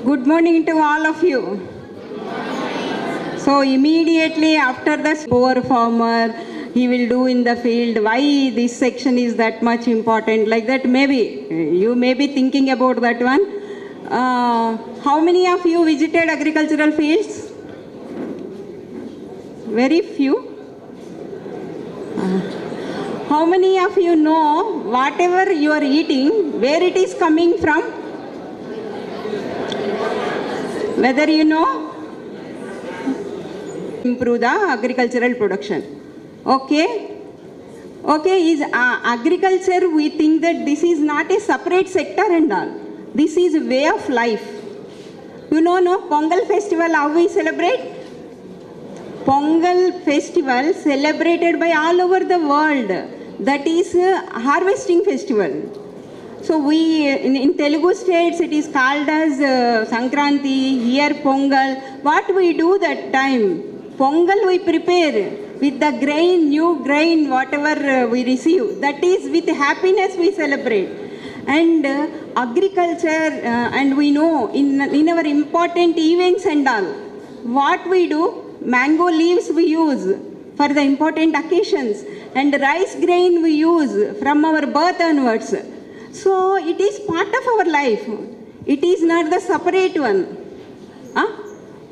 Good morning to all of you. So immediately after the poor farmer, he will do in the field, why this section is that much important, like that maybe. You may be thinking about that one. How many of you visited agricultural fields? Very few. How many of you know whatever you are eating, where it is coming from? Whether you know? Improve the agricultural production. Okay? Okay, is agriculture, we think that this is not a separate sector and all. This is a way of life. You know, no? Pongal festival, how we celebrate? Pongal festival celebrated by all over the world. That is a harvesting festival. So we, in Telugu states, it is called as Sankranti, here Pongal. What we do that time? Pongal we prepare with the grain, new grain, whatever we receive. That is with happiness we celebrate. And agriculture, and we know in our important events and all, what we do, mango leaves we use for the important occasions, and rice grain we use from our birth onwards. So it is part of our life. It is not the separate one.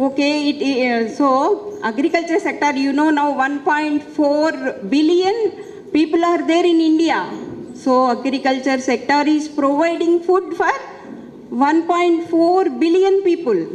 Okay, so agriculture sector, you know now 1.4 billion people are there in India. So agriculture sector is providing food for 1.4 billion people.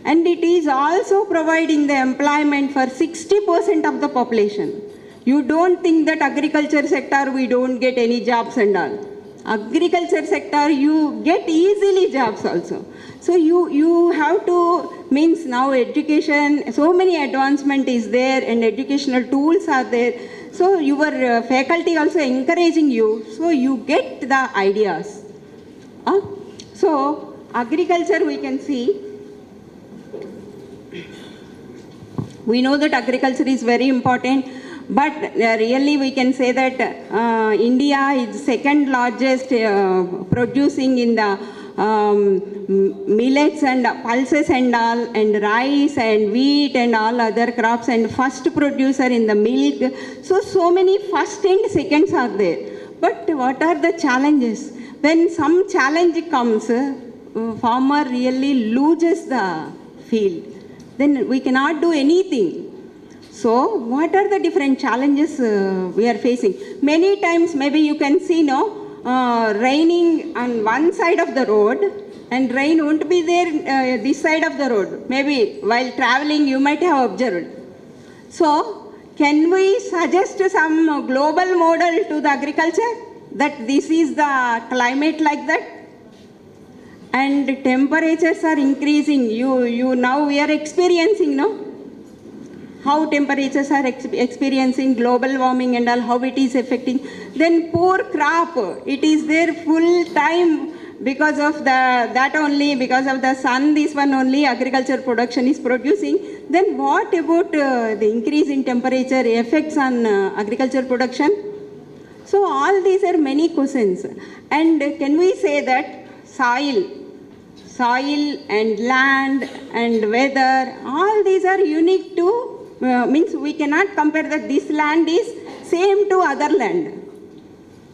And it is also providing the employment for 60% of the population. You don't think that agriculture sector we don't get any jobs and all. Agriculture sector you get easily jobs also. So you have to, means now education, so many advancement is there and educational tools are there. So your faculty also encouraging you, so you get the ideas. So agriculture we can see, we know that agriculture is very important, but really we can say that India is second largest producing in the millets and pulses and all, and rice and wheat and all other crops, and first producer in the milk. So many first and seconds are there. But what are the challenges? When some challenge comes, farmer really loses the field. Then we cannot do anything. So what are the different challenges we are facing? Many times maybe you can see raining on one side of the road and rain won't be there this side of the road. Maybe while traveling you might have observed. So can we suggest some global model to the agriculture that this is the climate like that? And temperatures are increasing. You now we are experiencing, no? How temperatures are experiencing, global warming and all, how it is affecting. Then poor crop, it is there full time because of that only, because of the sun, this one only agriculture production is producing. Then what about the increase in temperature effects on agriculture production? So all these are many questions. And can we say that soil and land and weather, all these are unique to, means we cannot compare that this land is same to other land.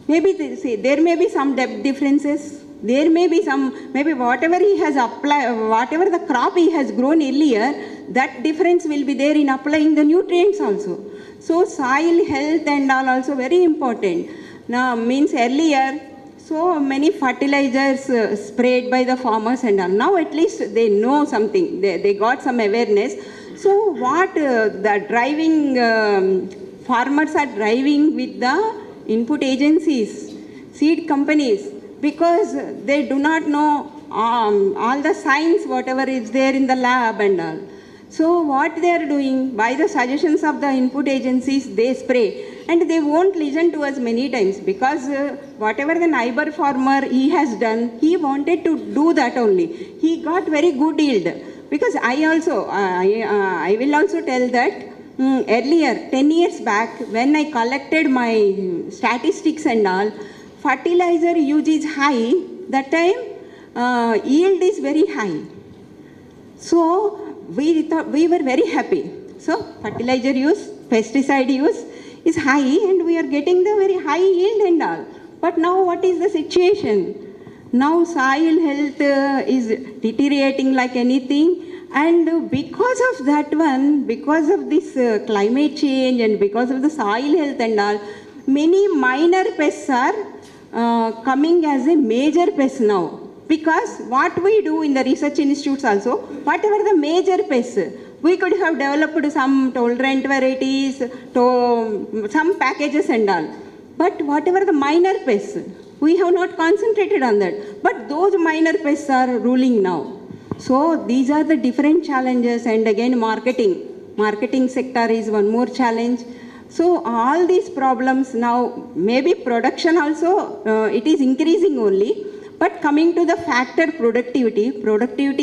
Maybe there may be some depth differences. There may be some, maybe whatever he has applied, whatever the crop he has grown earlier, that difference will be there in applying the nutrients also. So soil health and all also very important. Now means earlier, so many fertilizers sprayed by the farmers and all. Now at least they know something. They got some awareness. So what the driving, farmers are driving with the input agencies, seed companies, because they do not know all the science, whatever is there in the lab and all. So what they are doing, by the suggestions of the input agencies, they spray. And they won't listen to us many times, because whatever the neighbor farmer he has done, he wanted to do that only. He got very good yield. Because I will also tell that earlier, 10 years back, when I collected my statistics and all, fertilizer use is high, that time yield is very high. So we thought, we were very happy. So fertilizer use, pesticide use is high and we are getting the very high yield and all. But now what is the situation? Now soil health is deteriorating like anything, and because of that one, because of this climate change and because of the soil health and all, many minor pests are coming as a major pest now. Because what we do in the research institutes also, whatever the major pests, we could have developed some tolerant varieties, to some packages and all. But whatever the minor pests, we have not concentrated on that. But those minor pests are ruling now. So these are the different challenges, and again marketing. Marketing sector is one more challenge. So all these problems now, maybe production also, it is increasing only. But coming to the factor productivity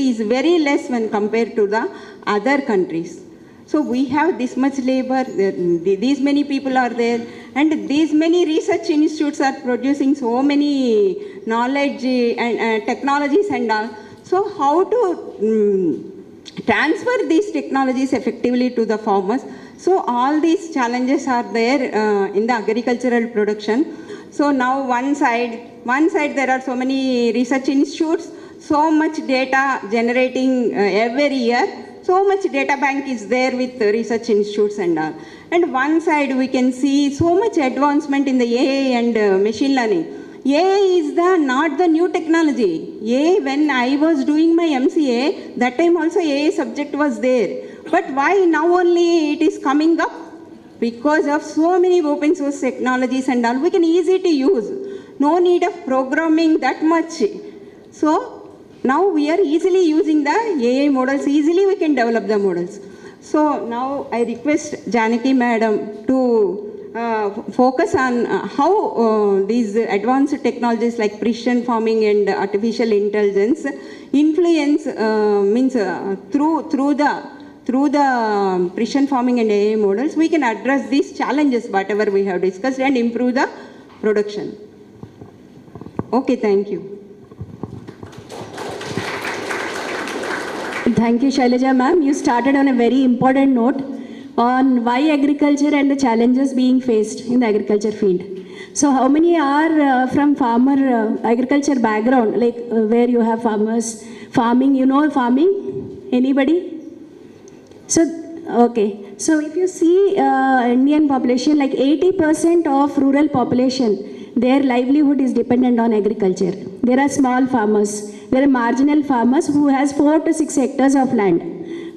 is very less when compared to the other countries. So we have this much labor, these many people are there, and these many research institutes are producing so many knowledge and technologies and all. So how to transfer these technologies effectively to the farmers? So all these challenges are there in the agricultural production. So now one side there are so many research institutes, so much data generating every year. So much data bank is there with research institutes and all. And one side we can see so much advancement in the AI and machine learning. AI is not the new technology. AI, when I was doing my MCA, that time also AI subject was there. But why now only it is coming up? Because of so many open source technologies and all, we can easy to use. No need of programming that much. So now we are easily using the AI models, easily we can develop the models. So now I request Janaki madam to focus on how these advanced technologies like precision farming and artificial intelligence influence through the precision farming and AI models, we can address these challenges whatever we have discussed and improve the production. Okay, thank you. Thank you, Shailaja ma'am. You started on a very important note on why agriculture and the challenges being faced in the agriculture field. So how many are from farmer agriculture background, like where you have farmers, farming, you know farming? Anybody? So, okay. So if you see Indian population, like 80% of rural population, their livelihood is dependent on agriculture. There are small farmers. There are marginal farmers who has 4 to 6 hectares of land.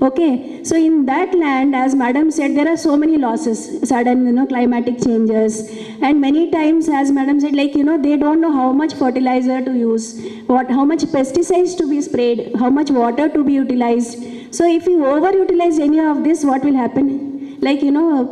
Okay, so in that land, as madam said, there are so many losses, sudden climatic changes, and many times, as madam said, like they don't know how much fertilizer to use, how much pesticides to be sprayed, how much water to be utilized. So if you overutilize any of this, what will happen? Like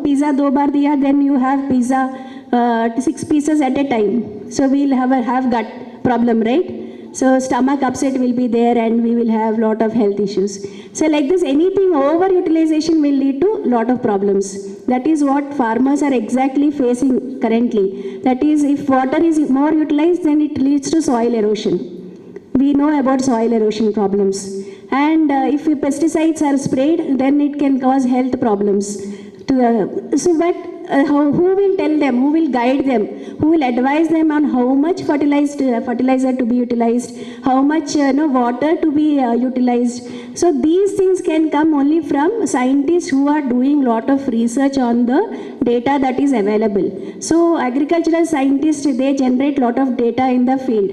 pizza do bar diya, then you have pizza 6 pieces at a time. So we'll have gut problem, right? So stomach upset will be there and we will have lot of health issues. So like this, anything overutilization will lead to lot of problems. That is what farmers are exactly facing currently. That is, if water is more utilized, then it leads to soil erosion. We know about soil erosion problems. And if pesticides are sprayed, then it can cause health problems. Who will tell them, who will guide them, who will advise them on how much fertilizer to be utilized, how much water to be utilized. So these things can come only from scientists who are doing lot of research on the data that is available. So agricultural scientists, they generate lot of data in the field.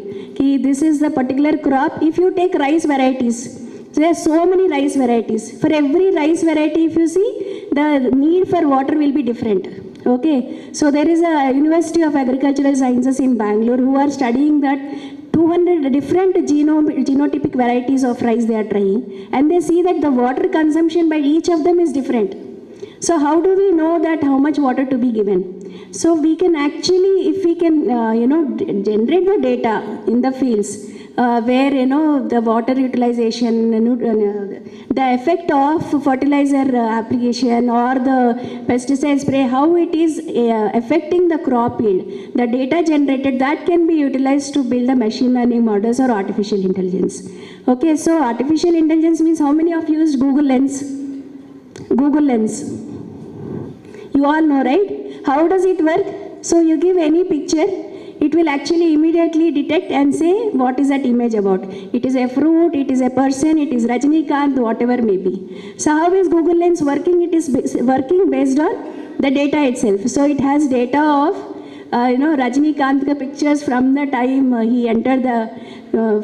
This is the particular crop. If you take rice varieties, so there are so many rice varieties. For every rice variety, if you see, the need for water will be different. Okay, so there is a University of Agricultural Sciences in Bangalore who are studying that 200 different genotypic varieties of rice they are trying, and they see that the water consumption by each of them is different. So how do we know that how much water to be given? So we can actually, if we can generate the data in the fields, where the water utilization, the effect of fertilizer application or the pesticide spray, how it is affecting the crop yield. The data generated that can be utilized to build the machine learning models or artificial intelligence. Okay, so artificial intelligence means, how many of you used Google Lens? Google Lens. You all know, right? How does it work? So you give any picture, it will actually immediately detect and say what is that image about. It is a fruit, it is a person, it is Rajinikanth, whatever may be. So how is Google Lens working? It is working based on the data itself. So it has data of Rajinikanth pictures from the time he entered the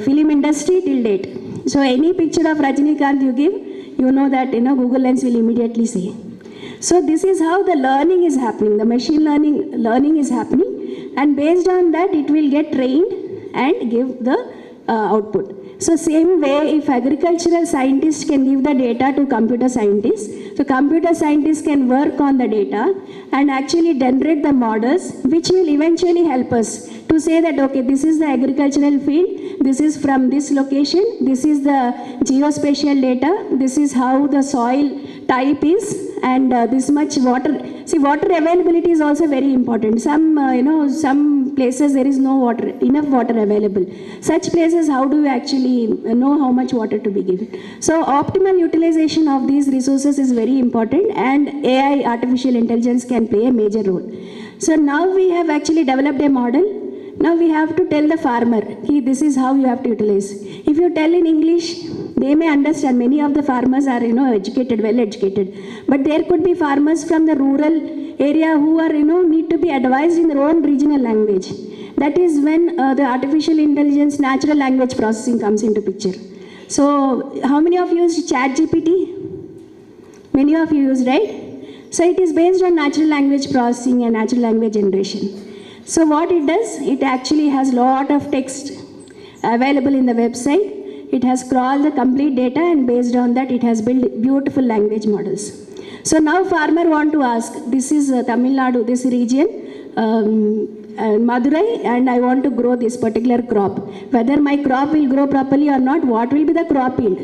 film industry till date. So any picture of Rajinikanth you give, you know that Google Lens will immediately say. So this is how the learning is happening, the machine learning is happening, and based on that it will get trained and give the output. So same way, if agricultural scientists can give the data to computer scientists, so computer scientists can work on the data and actually generate the models which will eventually help us to say that, okay, this is the agricultural field, this is from this location, this is the geospatial data, this is how the soil type is, and this much water. See, water availability is also very important. Some places there is no water, enough water available. Such places, how do you actually know how much water to be given? So optimal utilization of these resources is very important, and AI, artificial intelligence, can play a major role. So now we have actually developed a model. Now we have to tell the farmer, this is how you have to utilize. If you tell in English, they may understand. Many of the farmers are educated, well educated, but there could be farmers from the rural area who are need to be advised in their own regional language. That is when the artificial intelligence, natural language processing comes into picture. So how many of you use ChatGPT? Many of you use, right? So it is based on natural language processing and natural language generation. So what it does, it actually has lot of text available in the website. It has crawled the complete data, and based on that it has built beautiful language models. So now farmer want to ask, this is Tamil Nadu, this region, Madurai, and I want to grow this particular crop. Whether my crop will grow properly or not, what will be the crop yield?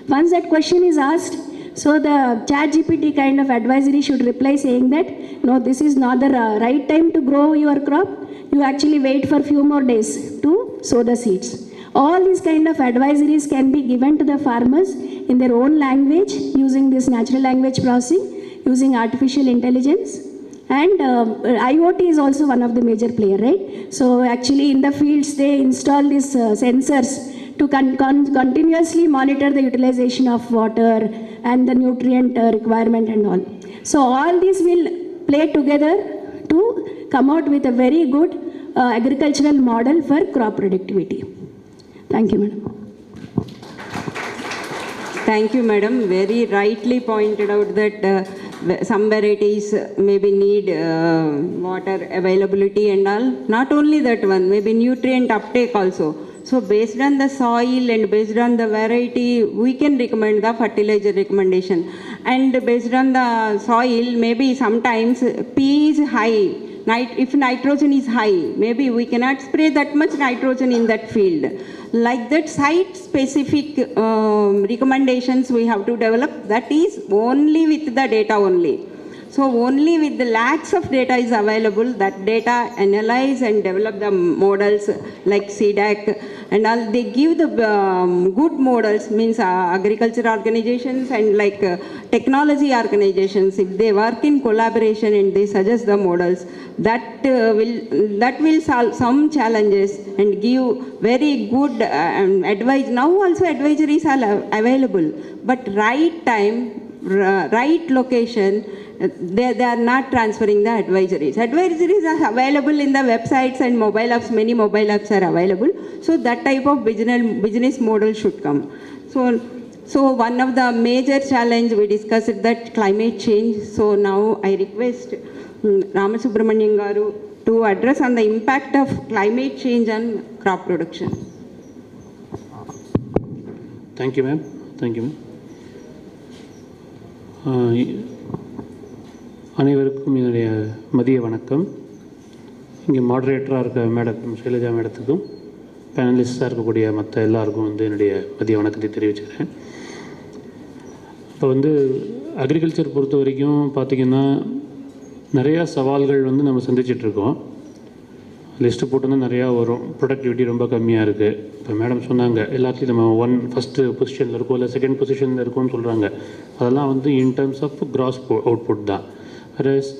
Once that question is asked, so the ChatGPT kind of advisory should reply saying that, no, this is not the right time to grow your crop. You actually wait for few more days to sow the seeds. All these kind of advisories can be given to the farmers in their own language using this natural language processing, using artificial intelligence. And IoT is also one of the major player, right? So actually in the fields they install these sensors to continuously monitor the utilization of water and the nutrient requirement and all. So all these will play together to come out with a very good agricultural model for crop productivity. Thank you, madam. Thank you, madam. Very rightly pointed out that some varieties maybe need water availability and all. Not only that one, maybe nutrient uptake also. So based on the soil and based on the variety, we can recommend the fertilizer recommendation. And based on the soil, maybe sometimes P is high. If nitrogen is high, maybe we cannot spray that much nitrogen in that field. Like that, site-specific recommendations we have to develop. That is only with the data only. So only with the lakhs of data is available, that data analyze and develop the models like CDAC and all. They give the good models, means agriculture organizations and like technology organizations. If they work in collaboration and they suggest the models, that will solve some challenges and give very good advice. Now also advisories are available, but right time, right location, they are not transferring the advisories. Advisories are available in the websites and mobile apps. Many mobile apps are available. So that type of business model should come. So one of the major challenge we discussed that climate change. So now I request Ramasubramanian Garu to address on the impact of climate change on crop production. Thank you, ma'am. Thank you, ma'am. அனைவருக்கும் என்னுடைய மதிய வணக்கம். இங்கே மாடரேட்டராக இருக்க madam Shailaja மேடத்துக்கும் பேனலிஸ்டாக இருக்கக்கூடிய மற்ற எல்லாருக்கும் வந்து என்னுடைய மதிய வணக்கத்தை தெரிவிச்சுக்கிறேன். இப்போ வந்து அக்ரிகல்ச்சர் பொறுத்த வரைக்கும் பார்த்திங்கன்னா நிறையா சவால்கள் வந்து நம்ம சந்திச்சிட்ருக்கோம். லிஸ்ட்டு போட்டோன்னா நிறையா வரும். ப்ரொடக்டிவிட்டி ரொம்ப கம்மியாக இருக்குது. இப்போ மேடம் சொன்னாங்க எல்லாத்துலேயும் நம்ம ஃபஸ்ட்டு பொசிஷனில் இருக்கோம் இல்லை செகண்ட் பொசிஷனில் இருக்கோம்னு சொல்கிறாங்க. அதெல்லாம் வந்து in terms of gross output தான். வேறஸ்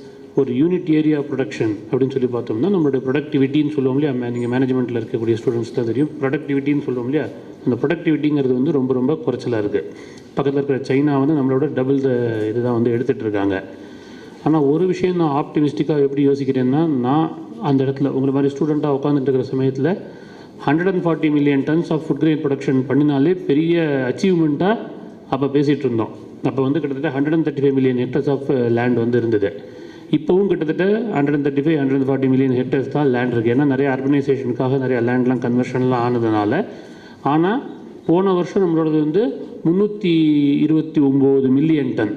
ஒரு யூனிட் ஏரியா ப்ரொடக்ஷன் அப்படின்னு சொல்லி பார்த்தோம்னா நம்மளுடைய ப்ரொடக்டிவிட்டின்னு சொல்லுவோம் இல்லையா, நீங்கள் மேனேஜ்மெண்ட்டில் இருக்கக்கூடிய ஸ்டூடெண்ட்ஸ் தான் தெரியும். ப்ரொடக்டிவிட்டின்னு சொல்லுவோம் இல்லையா, அந்த ப்ரொடக்டிவிட்டிங்கிறது வந்து ரொம்ப ரொம்ப குறைச்சலாக இருக்குது. பக்கத்தில் இருக்கிற சைனா வந்து நம்மளோட டபுள் இதுதான் வந்து எடுத்துகிட்டு இருக்காங்க. ஆனால் ஒரு விஷயம் நான் ஆப்டிமிஸ்டிக்காக எப்படி யோசிக்கிறேன்னா, நான் அந்த இடத்துல உங்களை மாதிரி ஸ்டூடெண்ட்டாக உட்காந்துட்டு இருக்கிற சமயத்தில் 140 million tons of food grain production பண்ணினாலே பெரிய அச்சீவ்மெண்ட்டாக அப்போ பேசிகிட்டு இருந்தோம். அப்போ வந்து கிட்டத்தட்ட 135 மில்லியன் ஹெக்டர்ஸ் ஆஃப் லேண்ட் வந்து இருந்தது. இப்போவும் கிட்டத்தட்ட 135-140 மில்லியன் ஹெக்டர்ஸ் தான் லேண்ட் இருக்குது. ஏன்னா நிறைய அர்பனைசேஷனுக்காக நிறைய லேண்ட்லாம் கன்வர்ஷன்லாம் ஆனதுனால. ஆனால் போன வருஷம் நம்மளோடது வந்து 329 மில்லியன் டன்.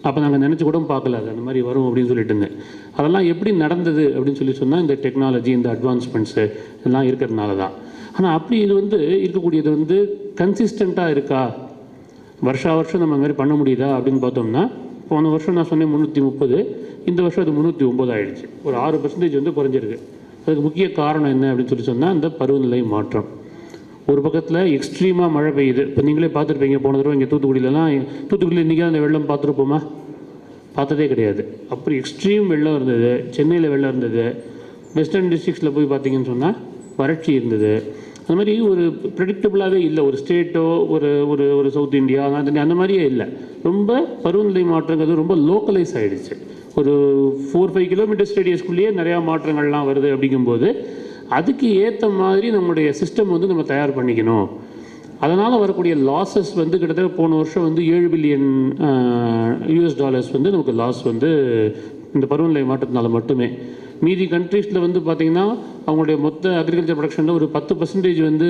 அப்போ நாங்கள் நினச்சி கூட பார்க்கல அது அந்த மாதிரி வரும் அப்படின்னு சொல்லிட்டு இருந்தேன். அதெல்லாம் எப்படி நடந்தது அப்படின்னு சொல்லி சொன்னால் இந்த டெக்னாலஜி, இந்த அட்வான்ஸ்மெண்ட்ஸு எல்லாம் இருக்கிறதுனால தான். ஆனால் அப்படி இது வந்து இருக்கக்கூடியது வந்து கன்சிஸ்டண்ட்டாக இருக்கா, வருஷம் நம்ம மாதிரி பண்ண முடியுதா அப்படின்னு பார்த்தோம்னா, போன வருஷம் நான் சொன்னேன் 330, இந்த வருஷம் அது 309 ஆகிடுச்சு. ஒரு 6% வந்து குறைஞ்சிருக்கு. அதுக்கு முக்கிய காரணம் என்ன அப்படின்னு சொல்லி சொன்னால் இந்த பருவநிலை மாற்றம். ஒரு பக்கத்தில் எக்ஸ்ட்ரீமாக மழை பெய்யுது. இப்போ நீங்களே பார்த்துருப்பீங்க, போன தடவை இங்கே தூத்துக்குடியில் இன்றைக்கி அந்த வெள்ளம் பார்த்துருப்போமா? பார்த்ததே கிடையாது. அப்புறம் எக்ஸ்ட்ரீம் வெள்ளம் இருந்தது. சென்னையில் வெள்ளம் இருந்தது. வெஸ்டர்ன் டிஸ்ட்ரிக்ஸில் போய் பார்த்தீங்கன்னு சொன்னால் வறட்சி இருந்தது. அந்த மாதிரி ஒரு ப்ரெடிக்டபுளாகவே இல்லை. ஒரு ஸ்டேட்டோ ஒரு ஒரு ஒரு சவுத் இந்தியா அந்த மாதிரியே இல்லை. ரொம்ப பருவநிலை மாற்றங்கிறது ரொம்ப லோக்கலைஸ் ஆகிடுச்சு. ஒரு 4-5 கிலோமீட்டர்ஸ் ரேடியஸ்குள்ளேயே நிறையா மாற்றங்கள்லாம் வருது. அப்படிங்கும்போது அதுக்கு ஏற்ற மாதிரி நம்மளுடைய சிஸ்டம் வந்து நம்ம தயார் பண்ணிக்கணும். அதனால் வரக்கூடிய லாஸஸ் வந்து கிட்டத்தட்ட போன வருஷம் வந்து $7 பில்லியன் வந்து நமக்கு லாஸ் வந்து இந்த பருவநிலை மாற்றத்தினால மட்டுமே. மீதி கண்ட்ரீஸில் வந்து பார்த்திங்கன்னா அவங்களுடைய மொத்த அக்ரிகல்ச்சர் ப்ரொடக்ஷனில் ஒரு 10% வந்து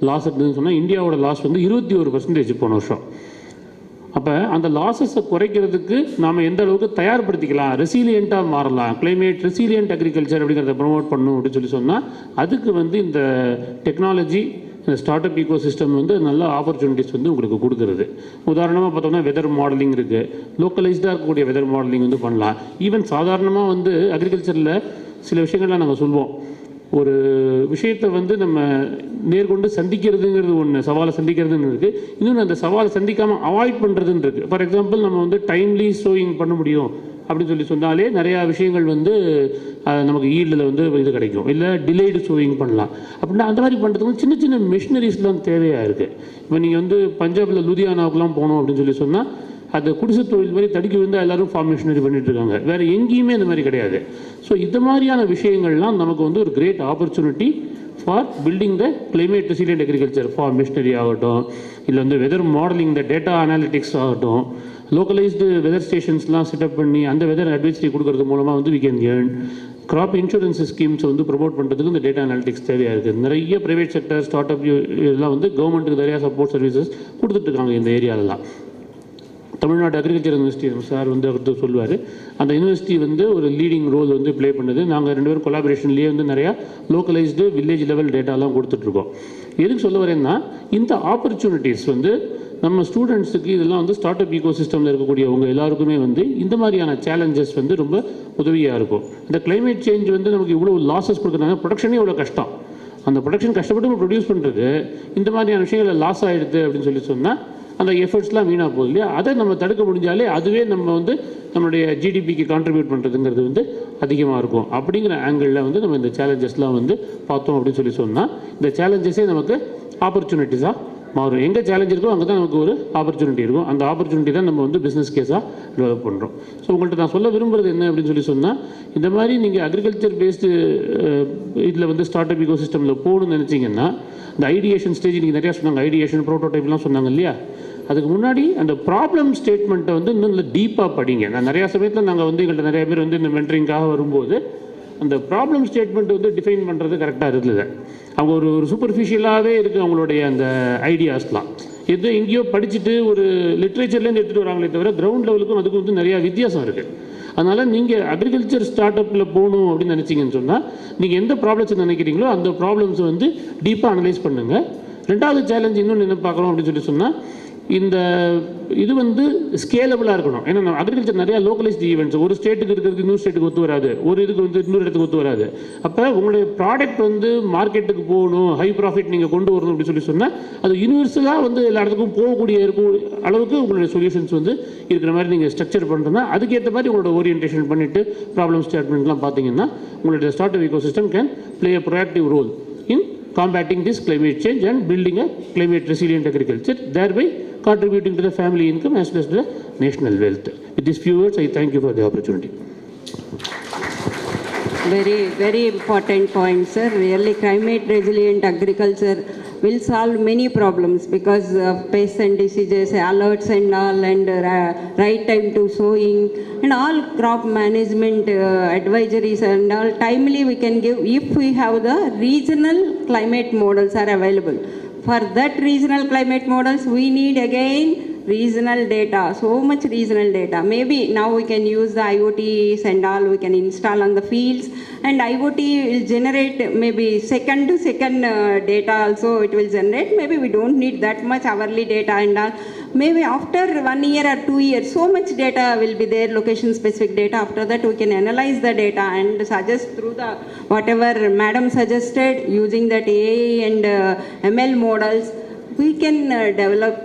லாஸ் இருந்ததுன்னு சொன்னால், இந்தியாவோட லாஸ் வந்து 21% போன வருஷம். அப்போ அந்த லாஸஸை குறைக்கிறதுக்கு நாம் எந்த அளவுக்கு தயார்படுத்திக்கலாம், ரெசிலியண்ட்டாக மாறலாம், கிளைமேட் ரெசிலியண்ட் அக்ரிகல்ச்சர் அப்படிங்கிறத ப்ரொமோட் பண்ணணும் அப்படின்னு சொல்லி சொன்னால், அதுக்கு வந்து இந்த டெக்னாலஜி, இந்த ஸ்டார்ட் அப் ஈகோ சிஸ்டம் வந்து நல்ல ஆப்பர்ச்சுனிட்டிஸ் வந்து உங்களுக்கு கொடுக்குறது. உதாரணமாக பார்த்தோம்னா வெதர் மாடலிங் இருக்குது. லோக்கலைஸ்டாக இருக்கக்கூடிய வெதர் மாடலிங் வந்து பண்ணலாம். ஈவன் சாதாரணமாக வந்து அக்ரிகல்ச்சரில் சில விஷயங்கள்லாம் நாங்கள் சொல்லுவோம். ஒரு விஷயத்தை வந்து நம்ம நேர்கொண்டு சந்திக்கிறதுங்கிறது ஒன்று, சவாலை சந்திக்கிறதுன்னு இருக்குது. இன்னொன்று அந்த சவாலை சந்திக்காமல் அவாய்ட் பண்ணுறதுன்னு இருக்குது. ஃபார் எக்ஸாம்பிள் நம்ம வந்து டைம்லி சோயிங் பண்ண முடியும் அப்படின்னு சொல்லி சொன்னாலே நிறையா விஷயங்கள் வந்து நமக்கு ஈல்டில் வந்து இது கிடைக்கும். இல்லை டிலேடு சோயிங் பண்ணலாம். அப்படின்னா அந்த மாதிரி பண்ணுறதுக்கு சின்ன சின்ன மிஷினரிஸ்லாம் தேவையாக இருக்குது. இப்போ நீங்கள் வந்து பஞ்சாபில் லுதியானாவுக்குலாம் போனோம் அப்படின்னு சொல்லி சொன்னால் அது குடிசை தொழில் மாதிரி தடுக்கி வந்து எல்லோரும் ஃபார்ம் மிஷினரி பண்ணிட்டு இருக்காங்க. வேறு எங்கேயுமே இந்த மாதிரி கிடையாது. ஸோ இந்த மாதிரியான விஷயங்கள்லாம் நமக்கு வந்து ஒரு great opportunity for building the climate resilient agriculture. Farm machinery ஆகட்டும், இல்லை வந்து weather modelling, the data analytics ஆகட்டும், லோக்கலைஸ்டு வெதர் ஸ்டேஷன்ஸ்லாம் செட்டப் பண்ணி அந்த வெதர் அட்வைசரி கொடுக்கறது மூலமாக வந்து we can earn. Crop insurance ஸ்கீம்ஸை வந்து ப்ரொமோட் பண்ணுறதுக்கு இந்த டேட்டா அனாலிட்டிக்ஸ் தேவையாக இருக்குது. நிறைய ப்ரைவேட் செக்டர், ஸ்டார்ட் அப் இதெல்லாம் வந்து கவர்மெண்ட்டுக்கு நிறையா சப்போர்ட் சர்வீசஸ் கொடுத்துட்ருக்காங்க இந்த ஏரியாலலாம். தமிழ்நாடு அக்ரிகல்ச்சர் யூனிவர்சிட்டி சார் வந்து அவர் சொல்லுவார், அந்த யூனிவர்சிட்டி வந்து ஒரு லீடிங் ரோல் வந்து ப்ளே பண்ணுது. நாங்கள் 2 பேரும் கொலாபரேஷன்லேயே வந்து நிறையா லோக்கலைஸ்டு வில்லேஜ் லெவல் டேட்டாலாம் கொடுத்துட்ருக்கோம். எதுக்கு சொல்ல வரேன்னா, இந்த ஆப்பர்ச்சுனிட்டிஸ் வந்து நம்ம ஸ்டூடெண்ட்ஸுக்கு இதெல்லாம் வந்து ஸ்டார்ட் அப் ஈகோ சிஸ்டமில் இருக்கக்கூடியவங்க எல்லாருக்குமே வந்து இந்த மாதிரியான சேலஞ்சஸ் வந்து ரொம்ப உதவியாக இருக்கும். இந்த கிளைமேட் சேஞ்ச் வந்து நமக்கு இவ்வளோ லாஸஸ் கொடுக்குறாங்க. ப்ரொடக்ஷனே இவ்வளோ கஷ்டம். அந்த ப்ரொடக்ஷன் கஷ்டப்பட்டு ப்ரொடியூஸ் பண்ணுறது இந்த மாதிரியான விஷயங்கள் லாஸ் ஆகிடுது அப்படின்னு சொல்லி சொன்னால் அந்த எஃபர்ட்ஸ்லாம் வீணாக போகுது இல்லையா? அதை நம்ம தடுக்க முடிஞ்சாலே அதுவே நம்ம வந்து நம்மளுடைய ஜிடிபிக்கு கான்ட்ரிபியூட் பண்ணுறதுங்கிறது வந்து அதிகமாக இருக்கும். அப்படிங்கிற ஆங்கிளில் வந்து நம்ம இந்த சேலஞ்சஸ்லாம் வந்து பார்த்தோம் அப்படின்னு சொல்லி சொன்னால் இந்த சேலஞ்சஸே நமக்கு ஆப்பர்ச்சுனிட்டிஸாக மாறும். எங்கே சேலஞ்ச் இருக்கோ அங்கே தான் நமக்கு ஒரு ஆப்பர்ச்சுனிட்டி இருக்கும். அந்த ஆப்பர்ச்சுனிட்டி தான் நம்ம வந்து பிஸ்னஸ் கேஸாக டெவலப் பண்ணுறோம். ஸோ உங்கள்கிட்ட நான் சொல்ல விரும்புகிறது என்ன அப்படின்னு சொல்லி சொன்னால், இந்த மாதிரி நீங்கள் அக்ரிகல்ச்சர் பேஸ்டு இதில் வந்து ஸ்டார்ட் அப் ஈகோ சிஸ்டமில் போகணும்னு நினச்சிங்கன்னா, இந்த ஐடியேஷன் ஸ்டேஜ் நீங்கள் நிறையா சொன்னாங்க, ஐடியேஷன் ப்ரோட்டோடைப்லாம் சொன்னாங்க இல்லையா? அதுக்கு முன்னாடி அந்த ப்ராப்ளம் ஸ்டேட்மெண்ட்டை வந்து இன்னும் இல்லை டீப்பாக படிங்க. நான் நிறையா சமயத்தில் நாங்கள் வந்து எங்கள்கிட்ட நிறைய பேர் வந்து இந்த மென்டரிங்காக வரும்போது அந்த ப்ராப்ளம் ஸ்டேட்மெண்ட் வந்து டிஃபைன் பண்ணுறது கரெக்டாக இருந்தது. அவங்க ஒரு சூப்பர்ஃபிஷியலாகவே இருக்குது அவங்களுடைய அந்த ஐடியாஸ்லாம். எது எங்கேயோ படிச்சுட்டு ஒரு லிட்ரேச்சர்லேருந்து எடுத்துகிட்டு வராங்களே தவிர கிரவுண்ட் லெவலுக்கும் அதுக்கும் வந்து நிறையா வித்தியாசம் இருக்குது. அதனால் நீங்கள் அக்ரிகல்ச்சர் ஸ்டார்ட் அப்பில் போகணும் அப்படின்னு நினச்சிங்கன்னு சொன்னால் நீங்கள் எந்த ப்ராப்ளம்ஸ் நினைக்கிறீங்களோ அந்த ப்ராப்ளம்ஸை வந்து டீப்பாக அனலைஸ் பண்ணுங்கள். ரெண்டாவது சேலஞ்ச் இன்னொன்று என்ன பார்க்குறோம் அப்படின்னு சொன்னால் இந்த இது வந்து ஸ்கேலபிளாக இருக்கணும். ஏன்னா அக்ரிகல்ச்சர் நிறையா லோக்கலைஸ்டு ஈவெண்ட்ஸ், ஒரு ஸ்டேட்டுக்கு இருக்கிறது இன்னொரு ஸ்டேட்டுக்கு ஒத்து வராது, ஒரு இதுக்கு வந்து இன்னொரு இடத்துக்கு ஒத்து வராது. அப்போ உங்களுடைய ப்ராடக்ட் வந்து மார்க்கெட்டுக்கு போகணும், ஹை ப்ராஃபிட் நீங்கள் கொண்டு வரணும் அப்படின்னு சொன்னால் அது யூனிவர்சலாக வந்து எல்லா இடத்துக்கும் போகக்கூடிய இருக்கும் அளவுக்கு உங்களுடைய சொல்யூஷன்ஸ் வந்து இருக்கிற மாதிரி நீங்கள் ஸ்ட்ரக்சர் பண்ணுறதுனா அதுக்கேற்ற மாதிரி உங்களோட ஓரியன்டேஷன் பண்ணிவிட்டு ப்ராப்ளம் ஸ்டேட்மெண்ட்லாம் பார்த்தீங்கன்னா உங்களுடைய start up ecosystem can play a proactive role in combating this climate change and building a climate resilient agriculture, thereby contributing to the family income as well as the national wealth. With these few words, I thank you for the opportunity. Very, very important point, sir. Really, climate resilient agriculture will solve many problems because of pests and diseases, alerts and all, and right time to sowing, and all crop management advisories and all timely we can give if we have the regional climate models are available. For that regional climate models, we need again regional data, so much regional data. Maybe now we can use the IoTs and all, we can install on the fields, and IoT will generate maybe second to second data also it will generate. Maybe we don't need that much hourly data and all. Maybe after 1 year or 2 years, so much data will be there, location specific data. After that we can analyze the data and suggest through the whatever madam suggested, using that AI and ML models, we can develop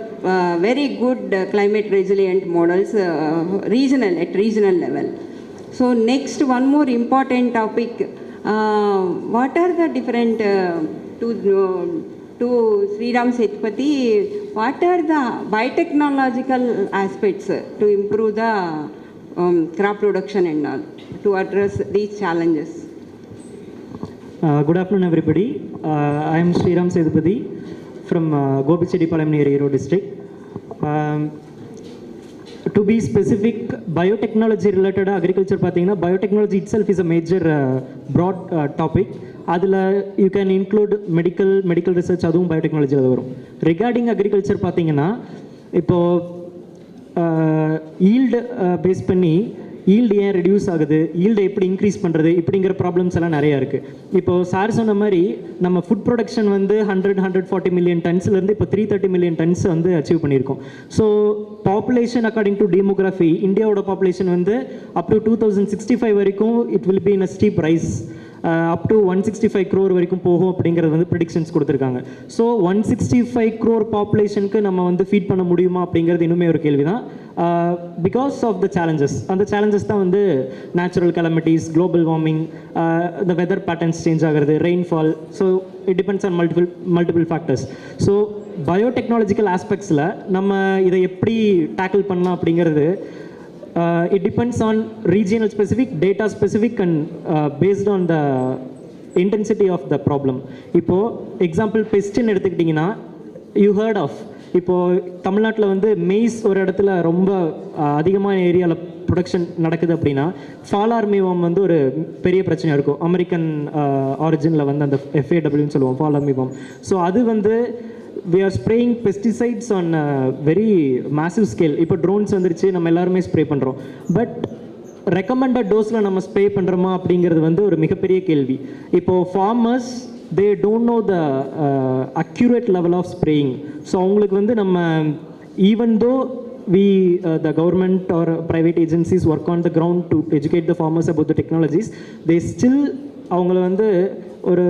very good climate resilient models at regional level. So next, one more important topic, what are the different to Sriram Sethupathi, what are the biotechnological aspects to improve the crop production and all to address these challenges? Good afternoon everybody. I am Sriram Sethupathi from Gopichedipalayam near Erode district. To be specific, biotechnology related agriculture pathina, biotechnology itself is a major broad topic. அதில் you can include medical research, அதுவும் பயோடெக்னாலஜியில் வரும். Regarding agriculture பார்த்தீங்கன்னா இப்போது yield base பண்ணி yield ஏன் reduce ஆகுது, ஈல்டை எப்படி increase பண்ணுறது, இப்படிங்கிற ப்ராப்ளம்ஸ் எல்லாம் நிறையா இருக்குது. இப்போது சார் சொன்ன மாதிரி நம்ம ஃபுட் ப்ரொடக்ஷன் வந்து 140 மில்லியன் டன்ஸ்லேருந்து இப்போ 330 மில்லியன் டன்ஸ் வந்து அச்சீவ் பண்ணியிருக்கோம். So population according to demography, இந்தியாவோட பாப்புலேஷன் வந்து அப் டு 2065 வரைக்கும் it will be in a steep rice, up to 165 crore வரைக்கும் போகும் அப்படிங்கிறது வந்து ப்ரெடிக்ஷன்ஸ் கொடுத்துருக்காங்க. ஸோ 165 crore பாப்புலேஷனுக்கு நம்ம வந்து ஃபீட் பண்ண முடியுமா அப்படிங்கிறது இன்னுமே ஒரு கேள்வி தான். பிகாஸ் ஆஃப் த சேலஞ்சஸ், அந்த சேலஞ்சஸ் தான் வந்து நேச்சுரல் கலமிட்டிஸ், குளோபல் வார்மிங், இந்த வெதர் பேட்டர்ன்ஸ் சேஞ்ச் ஆகிறது, rainfall. So it depends on multiple factors. So பயோடெக்னாலஜிக்கல் ஆஸ்பெக்ட்ஸில் நம்ம இதை எப்படி டேக்கிள் பண்ணலாம் அப்படிங்கிறது it depends on regional specific, data specific and based on the intensity of the problem. இப்போது எக்ஸாம்பிள் பெஸ்ட்னு எடுத்துக்கிட்டிங்கன்னா யூ ஹர்ட் ஆஃப், இப்போது தமிழ்நாட்டில் வந்து மெய்ஸ் ஒரு இடத்துல ரொம்ப அதிகமான ஏரியாவில் ப்ரொடக்ஷன் நடக்குது அப்படின்னா ஃபால் ஆர்மிவாம் வந்து ஒரு பெரிய பிரச்சனையாக இருக்கும். அமெரிக்கன் ஆரிஜினில் வந்து அந்த FAWன்னு சொல்லுவோம், ஃபால் ஆர்மிவாம். ஸோ அது வந்து we are spraying pesticides on a very massive scale. இப்போ ட்ரோன்ஸ் வந்துருச்சு, நம்ம எல்லாருமே ஸ்ப்ரே பண்ணுறோம். பட் ரெக்கமெண்டட் டோஸில் நம்ம ஸ்ப்ரே பண்ணுறோமா அப்படிங்கிறது வந்து ஒரு மிகப்பெரிய கேள்வி. இப்போது farmers they don't know the accurate level of spraying. So அவங்களுக்கு வந்து நம்ம even though the government or private agencies work on the ground to educate the farmers about the technologies, they still அவங்கள வந்து ஒரு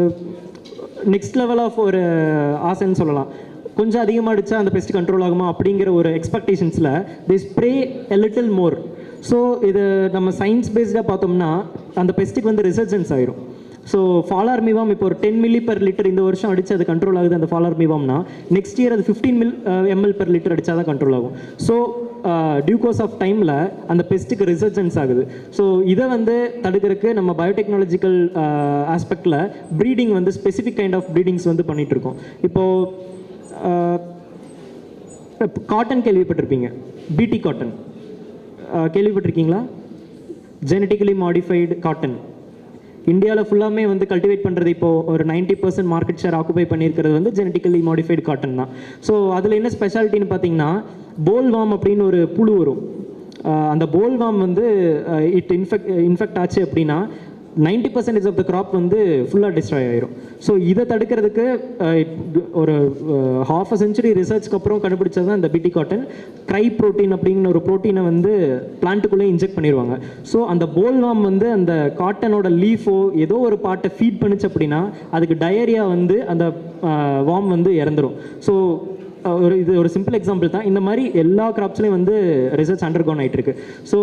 நெக்ஸ்ட் லெவல் ஆஃப் ஒரு ஆசைன்னு சொல்லலாம். கொஞ்சம் அதிகமாக அடித்தா அந்த பெஸ்ட் கண்ட்ரோல் ஆகுமா அப்படிங்கிற ஒரு எக்ஸ்பெக்டேஷன்ஸில் they spray a little more. So இது நம்ம சயின்ஸ் பேஸ்டாக பார்த்தோம்னா அந்த பெஸ்ட்டுக்கு வந்து ரிசர்ஜன்ஸ் ஆயிரும். ஸோ ஃபால் ஆர்மிவாம் இப்போ ஒரு 10 ml/L இந்த வருஷம் அடித்து அது கண்ட்ரோல் ஆகுது அந்த ஃபால் ஆர்மிவாம்னா, நெக்ஸ்ட் இயர் அது 15 ml/L அடித்தா தான் கண்ட்ரோல் ஆகும். ஸோ டியூ கோர்ஸ் ஆஃப் டைமில் அந்த பெஸ்ட்டுக்கு ரிசர்ஜன்ஸ் ஆகுது. ஸோ இதை வந்து தடுக்கிறதுக்கு நம்ம பயோடெக்னாலஜிக்கல் ஆஸ்பெக்டில் ப்ரீடிங் வந்து ஸ்பெசிஃபிக் கைண்ட் ஆஃப் ப்ரீடிங்ஸ் வந்து பண்ணிகிட்ருக்கோம். இப்போது காட்டன் கேள்விப்பட்டிருப்பீங்க, பிடி காட்டன் கேள்விப்பட்டிருக்கீங்களா? ஜெனட்டிக்கலி மாடிஃபைடு காட்டன் இந்தியாவில் ஃபுல்லாமே வந்து கல்டிவேட் பண்ணுறது இப்போது ஒரு 90% மார்க்கெட் ஷேர் ஆக்குபை பண்ணியிருக்கிறது வந்து ஜெனட்டிக்கலி மாடிஃபைடு காட்டன் தான். ஸோ அதில் என்ன ஸ்பெஷாலிட்டின்னு பார்த்தீங்கன்னா போல்வாம் அப்படின்னு ஒரு புழு வரும். அந்த போல்வாம் வந்து இட் இன்ஃபெக்ட் ஆச்சு அப்படின்னா 90% ஆஃப் த கிராப் வந்து ஃபுல்லாக டிஸ்ட்ராய் ஆயிரும். ஸோ இதை தடுக்கிறதுக்கு ஒரு half a century ரிசர்ச்க்கு அப்புறம் கண்டுபிடிச்சது தான் இந்த பிடி காட்டன். க்ரை ப்ரோட்டீன் அப்படிங்கிற ஒரு ப்ரோட்டீனை வந்து பிளான்ட்டுக்குள்ளே இன்ஜெக்ட் பண்ணிடுவாங்க. ஸோ அந்த போல்வாம் வந்து அந்த காட்டனோட லீஃபோ ஏதோ ஒரு பார்ட்டை ஃபீட் பண்ணுச்சு அப்படின்னா அதுக்கு டயரியா வந்து அந்த வார்ம் வந்து இறந்துடும். ஸோ இது ஒரு சிம்பிள் எக்ஸாம்பிள் தான். இந்த மாதிரி எல்லா கிராப்ஸ்லையும் வந்து ரிசர்ச் அண்டர்கோன் ஆகிட்டு இருக்கு. So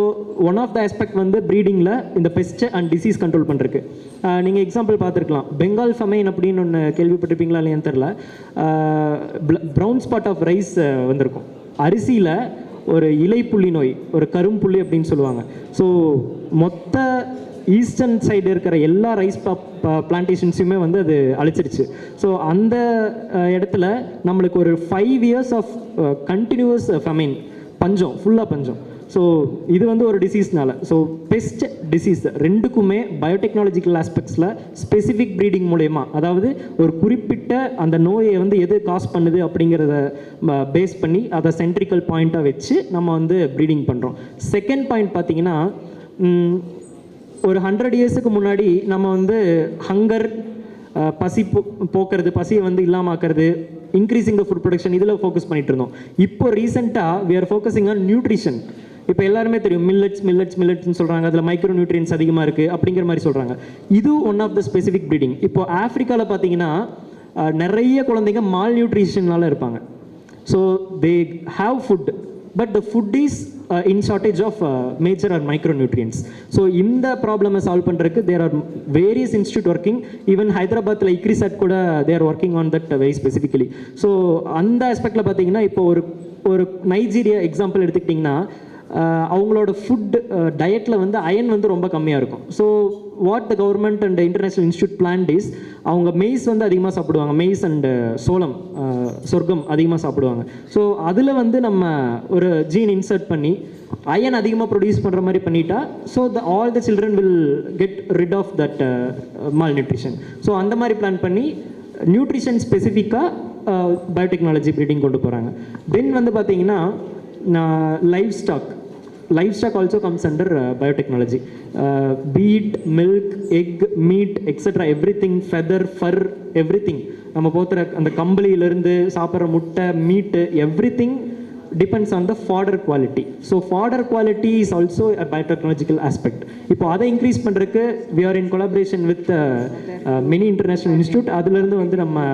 one of the aspect வந்து ப்ரீடிங்கில் இந்த பெஸ்ட் அண்ட் டிசீஸ் கண்ட்ரோல் பண்ணுறதுக்கு நீங்கள் எக்ஸாம்பிள் பார்த்துருக்கலாம். பெங்கால் ஃபமைன் அப்படின்னு ஒன்று கேள்விப்பட்டிருப்பீங்களா இல்லையான்னு தெரில. ப்ரௌன் ஸ்பாட் ஆஃப் ரைஸ் வந்திருக்கும். அரிசியில் ஒரு இலைப்புள்ளி நோய், ஒரு கரும்புள்ளி அப்படின்னு சொல்லுவாங்க. ஸோ மொத்த ஈஸ்டர்ன் சைடு இருக்கிற எல்லா ரைஸ் பிளான்டேஷன்ஸுமே வந்து அது அழிச்சிருச்சு. ஸோ அந்த இடத்துல நம்மளுக்கு ஒரு 5 years ஆஃப் கண்டினியூஸ் ஃபெமைன், பஞ்சம், ஃபுல்லாக பஞ்சம். ஸோ இது வந்து ஒரு டிசீஸ்னால. ஸோ பெஸ்ட் டிசீஸ் ரெண்டுக்குமே பயோடெக்னாலஜிக்கல் ஆஸ்பெக்ட்ஸில் ஸ்பெசிஃபிக் ப்ரீடிங் மூலயமா, அதாவது ஒரு குறிப்பிட்ட அந்த நோயை வந்து எது காஸ் பண்ணுது அப்படிங்கிறத பேஸ் பண்ணி அதை சென்ட்ரிக்கல் பாயிண்ட்டாக வச்சு நம்ம வந்து ப்ரீடிங் பண்ணுறோம். செகண்ட் பாயிண்ட் பார்த்தீங்கன்னா, ஒரு 100 yearsக்கு முன்னாடி நம்ம வந்து ஹங்கர், பசி போக்குறது, பசியை வந்து இல்லாமாக்குறது, இன்க்ரீஸிங் த ஃபுட் ப்ரொடக்ஷன், இதில் ஃபோக்கஸ் பண்ணிட்டு இருந்தோம். இப்போ ரீசெண்டாக we are focusing on nutrition. இப்போ எல்லாருமே தெரியும் மில்லட்ஸ்னு சொல்கிறாங்க, அதில் மைக்ரோ நியூட்ரியன்ஸ் அதிகமாக இருக்குது அப்படிங்கிற மாதிரி சொல்கிறாங்க. இது one of the specific breeding. இப்போ ஆஃப்ரிக்காவில் பார்த்தீங்கன்னா நிறைய குழந்தைங்க மால் நியூட்ரிஷனால இருப்பாங்க. So they have food but the food is in shortage of major or micronutrients. So இந்த ப்ராப்ளமை சால்வ் பண்ணுறதுக்கு there are various institute working. even ஹைதராபாத்தில் ICRISAT கூட they are working on that very specifically. So அந்த ஆஸ்பெக்டில் பார்த்தீங்கன்னா இப்போ ஒரு Nigeria example எடுத்துக்கிட்டிங்கன்னா அவங்களோட ஃபுட் டயட்டில் வந்து அயன் வந்து ரொம்ப கம்மியாக இருக்கும். So what the government and international institute plant is, அவங்க மெய்ஸ் வந்து அதிகமாக சாப்பிடுவாங்க, மெய்ஸ் அண்டு சோளம், சொர்க்கம் அதிகமாக சாப்பிடுவாங்க. ஸோ அதில் வந்து நம்ம ஒரு ஜீன் இன்சர்ட் பண்ணி அயன் அதிகமாக ப்ரொடியூஸ் பண்ணுற மாதிரி பண்ணிட்டா, so all the children will get rid of that malnutrition. So அந்த மாதிரி பிளான் பண்ணி நியூட்ரிஷன் ஸ்பெசிஃபிக்காக பயோடெக்னாலஜி ப்ரீடிங் கொண்டு போகிறாங்க. தென் வந்து பார்த்தீங்கன்னா livestock also comes under biotechnology. Beet, milk, egg, meat, etc. everything, feather, fur, everything. நம்ம போத்துற அந்த கம்பளியிலிருந்து சாப்பிட்ற முட்டை, மீட்டு, everything depends on the fodder quality. So fodder quality is also a biotechnological aspect. இப்போ அதை இன்க்ரீஸ் பண்ணுறதுக்கு we are in collaboration with many international institute. அதிலிருந்து வந்து நம்ம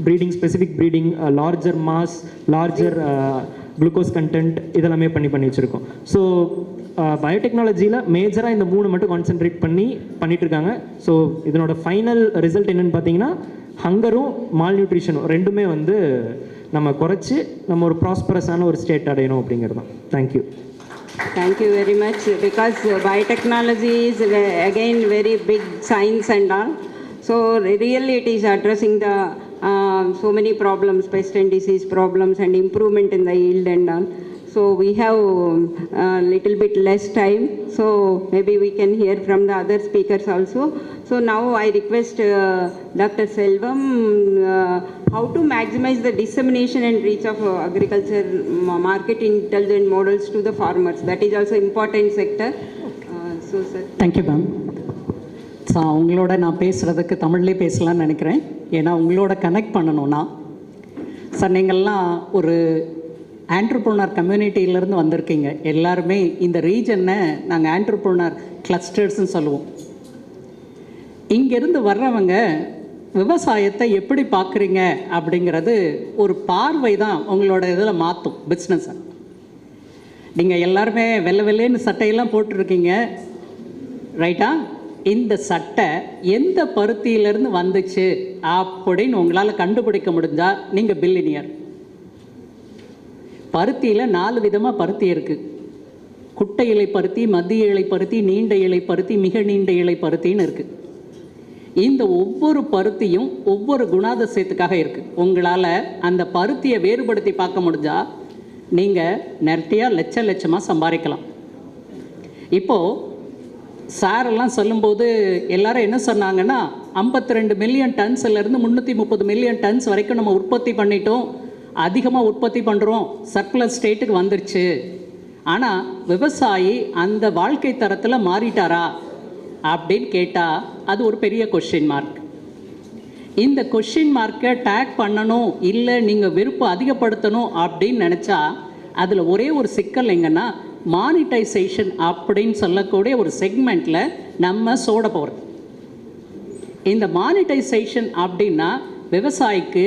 breeding, specific breeding, larger mass, larger glucose content இதெல்லாமே பண்ணி வச்சுருக்கோம். So பயோடெக்னாலஜியில் மேஜராக இந்த 3 மட்டும் கான்சென்ட்ரேட் பண்ணிட்டு இருக்காங்க. ஸோ இதனோட ஃபைனல் ரிசல்ட் என்னென்னு பார்த்தீங்கன்னா, ஹங்கரும் மால் நியூட்ரிஷனும் ரெண்டுமே வந்து நம்ம குறைச்சி நம்ம ஒரு ப்ராஸ்பரஸான ஒரு ஸ்டேட் அடையணும் அப்படிங்கிறது தான். Thank you. Thank you very much, because biotechnology is again very big science and all. So really it is addressing the so many problems, pest and disease problems, and improvement in the yield and all. So we have a little bit less time, so maybe we can hear from the other speakers also. So now I request Dr. Selvam, how to maximize the dissemination and reach of agriculture market intelligent models to the farmers. That is also important sector. So sir. Thank you ma'am. So உங்களோட நான் பேசுகிறதுக்கு தமிழ்லேயே பேசலான்னு நினைக்கிறேன். ஏன்னா உங்களோட connect பண்ணணும்னா, sir நீங்கள்லாம் ஒரு ஆண்டர்ப்ரனர் கம்யூனிட்டியிலேருந்து வந்திருக்கீங்க. எல்லாருமே இந்த ரீஜனை நாங்கள் ஆண்டர்ப்ரனர் கிளஸ்டர்ஸ்ன்னு சொல்லுவோம். இங்கேருந்து வர்றவங்க விவசாயத்தை எப்படி பார்க்குறீங்க அப்படிங்கிறது ஒரு பார்வை தான் உங்களோட இதில் மாற்றும் பிஸ்னஸை. நீங்கள் எல்லாருமே வெள்ளைன்னு சட்டையெல்லாம் போட்டுருக்கீங்க, ரைட்டா? இந்த சட்டை எந்த பருத்தியிலேருந்து வந்துச்சு அப்படின்னு உங்களால் கண்டுபிடிக்க முடிஞ்சால் நீங்கள் பில்லினியர். பருத்தியில் 4 விதமாக பருத்தி இருக்குது. குட்டை இலை பருத்தி, மத்திய இலை பருத்தி, நீண்ட இலை பருத்தி, மிக நீண்ட இலை பருத்தின்னு இருக்குது. இந்த ஒவ்வொரு பருத்தியும் ஒவ்வொரு குணாதிசயத்துக்காக இருக்குது. உங்களால் அந்த பருத்தியை வேறுபடுத்தி பார்க்க முடிஞ்சால் நீங்கள் நிறைய லட்சமாக சம்பாதிக்கலாம். இப்போது சாரெல்லாம் சொல்லும்போது எல்லாரும் என்ன சொன்னாங்கன்னா, 52 மில்லியன் டன்ஸ்லேருந்து 330 மில்லியன் டன்ஸ் வரைக்கும் நம்ம உற்பத்தி பண்ணிட்டோம், அதிகமாக உற்பத்தி பண்ணுறோம், சர்க்குலர் ஸ்டேட்டுக்கு வந்துருச்சு ஆனால் விவசாயி அந்த வாழ்க்கை தரத்தில் மாறிட்டாரா அப்படின்னு கேட்டால் அது ஒரு பெரிய கொஸ்டின் மார்க். இந்த கொஸ்டின் மார்க்கை டேக் பண்ணணும், இல்லை நீங்கள் விருப்பம் அதிகப்படுத்தணும் அப்படின்னு நினச்சா அதில் ஒரே ஒரு சிக்கல் எங்கன்னா மானிட்டைசேஷன் அப்படின்னு சொல்லக்கூடிய ஒரு செக்மெண்ட்டில் நம்ம சோட போகிறோம். இந்த மானிட்டைசேஷன் அப்படின்னா விவசாயிக்கு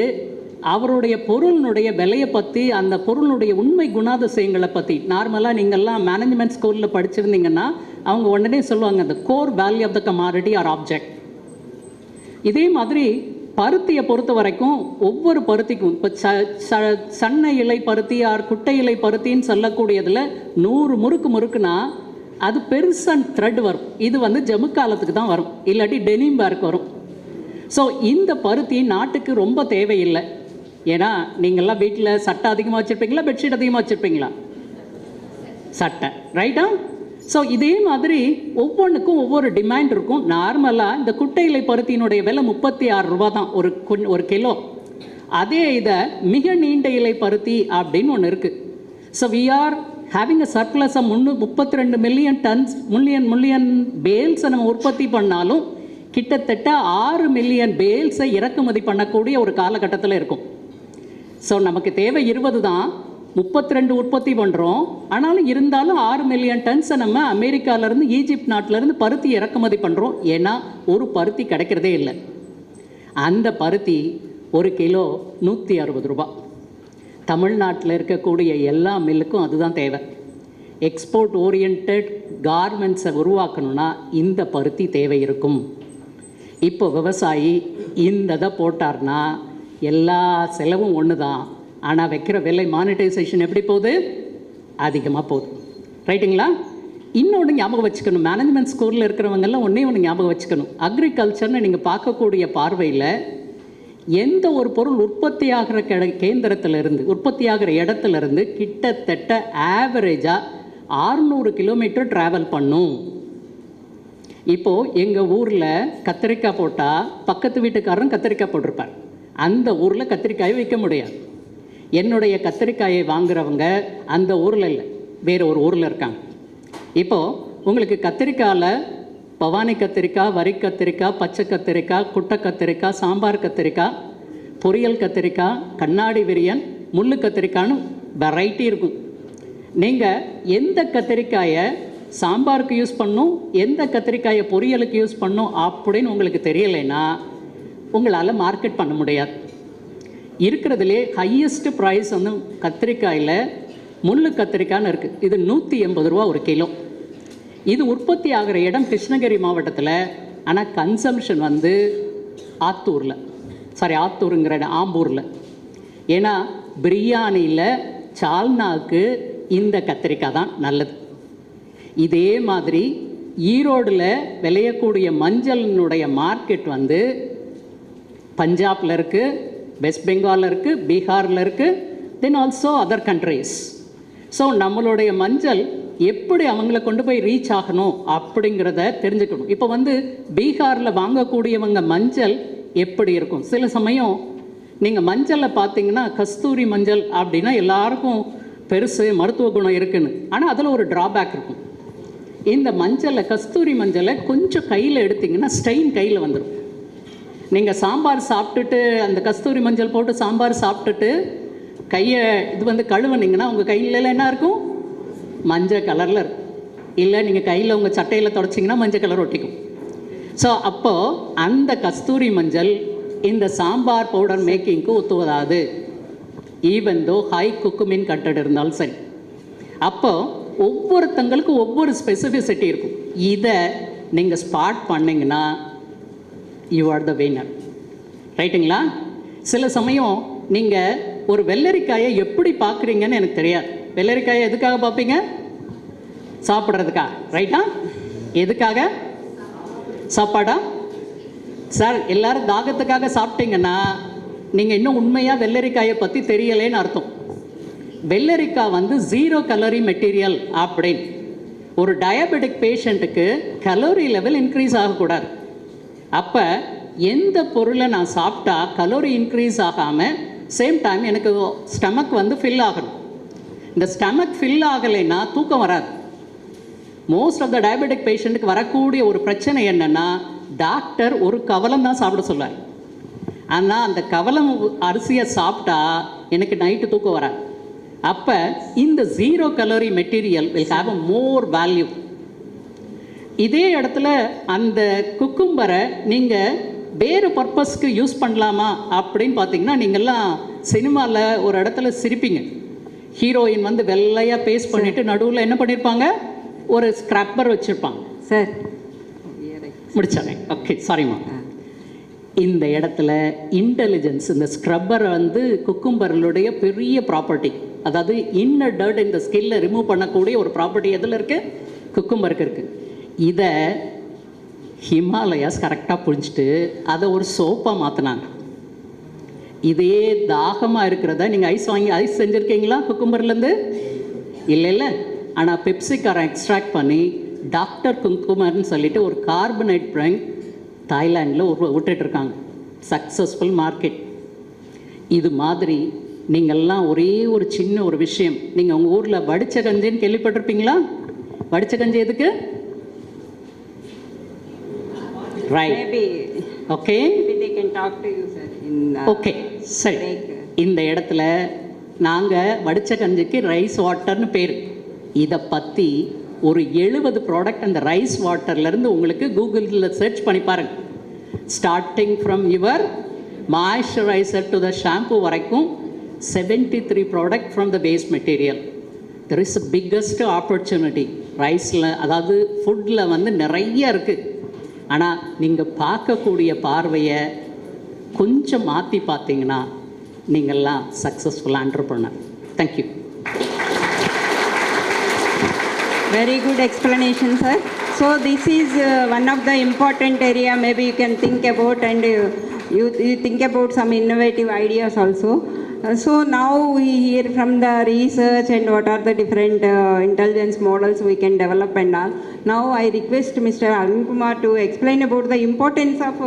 அவருடைய பொருளினுடைய விலையை பற்றி, அந்த பொருளுடைய உண்மை குணாதிசயங்களை பற்றி, நார்மலாக நீங்கள்லாம் மேனேஜ்மெண்ட் ஸ்கூலில் படிச்சிருந்தீங்கன்னா அவங்க உடனே சொல்லுவாங்க the core value of the commodity or object. இதே மாதிரி பருத்தியை பொறுத்த வரைக்கும் ஒவ்வொரு பருத்திக்கும் இப்போ சன்ன இலை பருத்தி ஆர் குட்டை இலை பருத்தின்னு சொல்லக்கூடியதில் 100 முறுக்குனா அது பெருசாக த்ரெட் வரும். இது வந்து ஜமுக்காலத்துக்கு தான் வரும், இல்லாட்டி டெனிம் பேர்க்கு வரும். ஸோ இந்த பருத்தி நாட்டுக்கு ரொம்ப தேவையில்லை. ஏன்னா நீங்கள்லாம் வீட்டில் சட்டை அதிகமாக வச்சுருப்பீங்களா, பெட்ஷீட் அதிகமாக வச்சுருப்பீங்களா? சட்டை, ரைட்டா? ஸோ இதே மாதிரி ஒவ்வொன்றுக்கும் ஒவ்வொரு டிமாண்ட் இருக்கும். நார்மலாக இந்த குட்டை இலை பருத்தியினுடைய விலை 36 ரூபா தான் ஒரு கிலோ. அதே இதை மிக நீண்ட இலை பருத்தி அப்படின்னு ஒன்று இருக்குது. So we are having a surplus of 32 million tons, million பேல்ஸை நம்ம உற்பத்தி பண்ணாலும் கிட்டத்தட்ட 6 மில்லியன் பேல்ஸை இறக்குமதி பண்ணக்கூடிய ஒரு காலகட்டத்தில் இருக்கும். ஸோ நமக்கு தேவை 20 தான், 32 உற்பத்தி பண்ணுறோம். ஆனாலும் இருந்தாலும் 6 மில்லியன் டன்ஸை நம்ம அமெரிக்காவிலேருந்து, ஈஜிப்ட் நாட்டிலேருந்து பருத்தி இறக்குமதி பண்ணுறோம். ஏன்னா ஒரு பருத்தி கிடைக்கிறதே இல்லை. அந்த பருத்தி ஒரு கிலோ 160 ரூபா. தமிழ்நாட்டில் இருக்கக்கூடிய எல்லா மில்லுக்கும் அதுதான் தேவை. எக்ஸ்போர்ட் ஓரியன்ட் கார்மெண்ட்ஸை உருவாக்கணும்னா இந்த பருத்தி தேவை இருக்கும். இப்போ விவசாயி இந்த போட்டார்னா எல்லா செலவும் ஒன்று தான், ஆனால் வைக்கிற விலை மானிட்டைசேஷன் எப்படி போகுது? அதிகமாக போகுது. ரைட்டுங்களா? இன்னொன்று ஞாபகம் வச்சுக்கணும், மேனேஜ்மெண்ட் ஸ்கூலில் இருக்கிறவங்கெல்லாம் ஒன்று ஞாபகம் வச்சுக்கணும். அக்ரிகல்ச்சர்னு நீங்கள் பார்க்கக்கூடிய பார்வையில் எந்த ஒரு பொருள் உற்பத்தியாகிற கேந்திரத்திலிருந்து, உற்பத்தியாகிற இடத்துலேருந்து கிட்டத்தட்ட ஆவரேஜாக 600 கிலோமீட்டர் ட்ராவல் பண்ணும். இப்போது எங்கள் ஊரில் கத்திரிக்காய் போட்டால் பக்கத்து வீட்டுக்காரரும் கத்திரிக்காய் போட்டிருப்பார். அந்த ஊரில் கத்திரிக்காயை விற்க முடியாது. என்னுடைய கத்திரிக்காயை வாங்குறவங்க அந்த ஊரில் இல்லை, வேறு ஒரு ஊரில் இருக்காங்க. இப்போது உங்களுக்கு கத்திரிக்காயில் பவானி கத்திரிக்காய், வரி கத்திரிக்காய், பச்சை கத்திரிக்காய், குட்டை கத்திரிக்காய், சாம்பார் கத்திரிக்காய், பொரியல் கத்திரிக்காய், கண்ணாடி விரியன், முள்ளு கத்திரிக்காய்னு வெரைட்டி இருக்கும். நீங்கள் எந்த கத்திரிக்காயை சாம்பாருக்கு யூஸ் பண்ணும், எந்த கத்திரிக்காயை பொரியலுக்கு யூஸ் பண்ணும் அப்படின்னு உங்களுக்கு தெரியலைன்னா உங்களால் மார்க்கெட் பண்ண முடியாது. இருக்கிறதுலே ஹையஸ்ட் ப்ரைஸ் வந்து கத்திரிக்காயில் முள்ளு கத்திரிக்காய்னு இருக்குது. இது 180 ரூபா ஒரு கிலோ. இது உற்பத்தி ஆகிற இடம் கிருஷ்ணகிரி மாவட்டத்தில். ஆனால் கன்சம்ஷன் வந்து ஆத்தூருங்கிற இடம், ஆம்பூரில். ஏன்னா பிரியாணியில் சால்னாவுக்கு இந்த கத்திரிக்காய் தான் நல்லது. இதே மாதிரி ஈரோடில் விளையக்கூடிய மஞ்சளினுடைய மார்க்கெட் வந்து பஞ்சாபில் இருக்குது, வெஸ்ட் பெங்காலில் இருக்குது, பீகாரில் இருக்குது, then also other countries. So நம்மளுடைய மஞ்சள் எப்படி அவங்கள கொண்டு போய் ரீச் ஆகணும் அப்படிங்கிறத தெரிஞ்சுக்கணும். இப்போ வந்து பீகாரில் வாங்கக்கூடியவங்க மஞ்சள் எப்படி இருக்கும்? சில சமயம் நீங்கள் மஞ்சளில் பார்த்தீங்கன்னா கஸ்தூரி மஞ்சள் அப்படின்னா எல்லாருக்கும் பெருசு மருத்துவ குணம் இருக்குன்னு. ஆனால் அதில் ஒரு ட்ராபேக் இருக்கும். இந்த மஞ்சளை, கஸ்தூரி மஞ்சளை கொஞ்சம் கையில் எடுத்திங்கன்னா ஸ்டெயின் கையில் வந்துடும். நீங்கள் சாம்பார் சாப்பிட்டுட்டு அந்த கஸ்தூரி மஞ்சள் போட்டு சாம்பார் சாப்பிட்டுட்டு கையை இது வந்து கழுவுனீங்கன்னா உங்கள் கையில் என்ன இருக்கும்? மஞ்சள் கலரில் இருக்கும். இல்லை நீங்கள் கையில் உங்கள் சட்டையில் தொடச்சிங்கன்னா மஞ்சள் கலர் ஒட்டிக்கும். ஸோ அப்போது அந்த கஸ்தூரி மஞ்சள் இந்த சாம்பார் பவுடர் மேக்கிங்க்கு ஒத்துவதாது, ஈவன் தோ ஹை குக்குமின் கட்டட் இருந்தாலும் சரி. அப்போது ஒவ்வொருத்தங்களுக்கும் ஒவ்வொரு ஸ்பெசிஃபிசிட்டி இருக்கும். இதை நீங்கள் ஸ்பாட் பண்ணிங்கன்னா யூ ஆர் த வின்னர். ரைட்டுங்களா? சில சமயம் நீங்கள் ஒரு வெள்ளரிக்காயை எப்படி பார்க்குறீங்கன்னு எனக்கு தெரியாது. வெள்ளரிக்காயை எதுக்காக பார்ப்பீங்க? சாப்பிட்றதுக்கா? ரைட்டா? எதுக்காக? சாப்பாடா? சார் எல்லாரும் தாகத்துக்காக சாப்பிட்டீங்கன்னா நீங்கள் இன்னும் உண்மையாக வெள்ளரிக்காயை பற்றி தெரியலேன்னு அர்த்தம். வெள்ளரிக்காய் வந்து 0 கலோரி மெட்டீரியல் அப்படின்னு. ஒரு டயபெட்டிக் பேஷண்ட்டுக்கு கலோரி லெவல் இன்க்ரீஸ் ஆகக்கூடாது. அப்போ எந்த பொருளை நான் சாப்பிட்டா கலோரி இன்க்ரீஸ் ஆகாமல் சேம் டைம் எனக்கு ஸ்டமக் வந்து ஃபில் ஆகணும். இந்த ஸ்டமக் ஃபில் ஆகலைன்னா தூக்கம் வராது. மோஸ்ட் ஆஃப் த டயபெட்டிக் பேஷண்ட்டுக்கு வரக்கூடிய ஒரு பிரச்சனை என்னென்னா, டாக்டர் ஒரு கவலம் தான் சாப்பிட சொல்லுவார். ஆனால் அந்த கவலம் அரிசியை சாப்பிட்டா எனக்கு நைட்டு தூக்கம் வராது. அப்போ இந்த 0 calorie material will have a more value. இதே இடத்துல அந்த குக்கும்பரை நீங்கள் வேறு பர்பஸ்க்கு யூஸ் பண்ணலாமா அப்படின்னு பார்த்தீங்கன்னா, நீங்கள்லாம் சினிமாவில் ஒரு இடத்துல சிரிப்பீங்க. ஹீரோயின் வந்து வெள்ளையாக பேஸ்ட் பண்ணிவிட்டு நடுவில் என்ன பண்ணியிருப்பாங்க, ஒரு ஸ்க்ரப்பர் வச்சுருப்பாங்க. சார் முடிச்சாங்க. ஓகே, சாரிம்மா. இந்த இடத்துல இன்டெலிஜென்ஸ், இந்த ஸ்க்ரப்பரை வந்து குக்கும்பர்களுடைய பெரிய ப்ராப்பர்ட்டி. அதாவது இன்னர் டர்ட் இந்த ஸ்கில்லை ரிமூவ் பண்ணக்கூடிய ஒரு ப்ராப்பர்ட்டி எதில் இருக்குது, குக்கும்பருக்கு இருக்குது. இதை ஹிமாலயாஸ் கரெக்டாக புரிஞ்சுட்டு அதை ஒரு சோப்பாக மாற்றினாங்க. இதே தாகமாக இருக்கிறத நீங்கள் ஐஸ் செஞ்சுருக்கீங்களா குக்கும்பர்லேருந்து? இல்லை. ஆனால் பெப்சிகாரம் எக்ஸ்ட்ராக்ட் பண்ணி டாக்டர் குங்குமர்னு சொல்லிட்டு ஒரு கார்பனேட் ட்ரிங்க் தாய்லாண்டில் விட்டுட்ருக்காங்க. Successful market. இது மாதிரி நீங்கள்லாம் ஒரே ஒரு சின்ன ஒரு விஷயம், நீங்கள் உங்கள் ஊரில் வடித்த கஞ்சின்னு கேள்விப்பட்டிருப்பீங்களா? வடித்த கஞ்சி எதுக்கு? ரைட். ஓகே, ஓகே, சரி. இந்த இடத்துல நாங்கள் வடித்த கஞ்சிக்கு ரைஸ் வாட்டர்னு பேர். இதை பற்றி ஒரு 70 ப்ராடக்ட் அந்த ரைஸ் வாட்டர்லேருந்து உங்களுக்கு கூகுளில் சர்ச் பண்ணி பாருங்கள். Starting from your moisturiser to the shampoo வரைக்கும் 73 product from the base material. There is a biggest opportunity ரைஸில். அதாவது ஃபுட்டில் வந்து நிறைய இருக்குது. ஆனால் நீங்கள் பார்க்கக்கூடிய பார்வையை கொஞ்சம் மாற்றி பார்த்தீங்கன்னா நீங்கள்லாம் successful entrepreneur. Thank you. Very good explanation, sir. So this is one of the important area maybe you can think about, and you think about some innovative ideas also. So now we hear from the research and what are the different intelligence models we can develop and all. Now I request Mr. Arun Kumar to explain about the importance of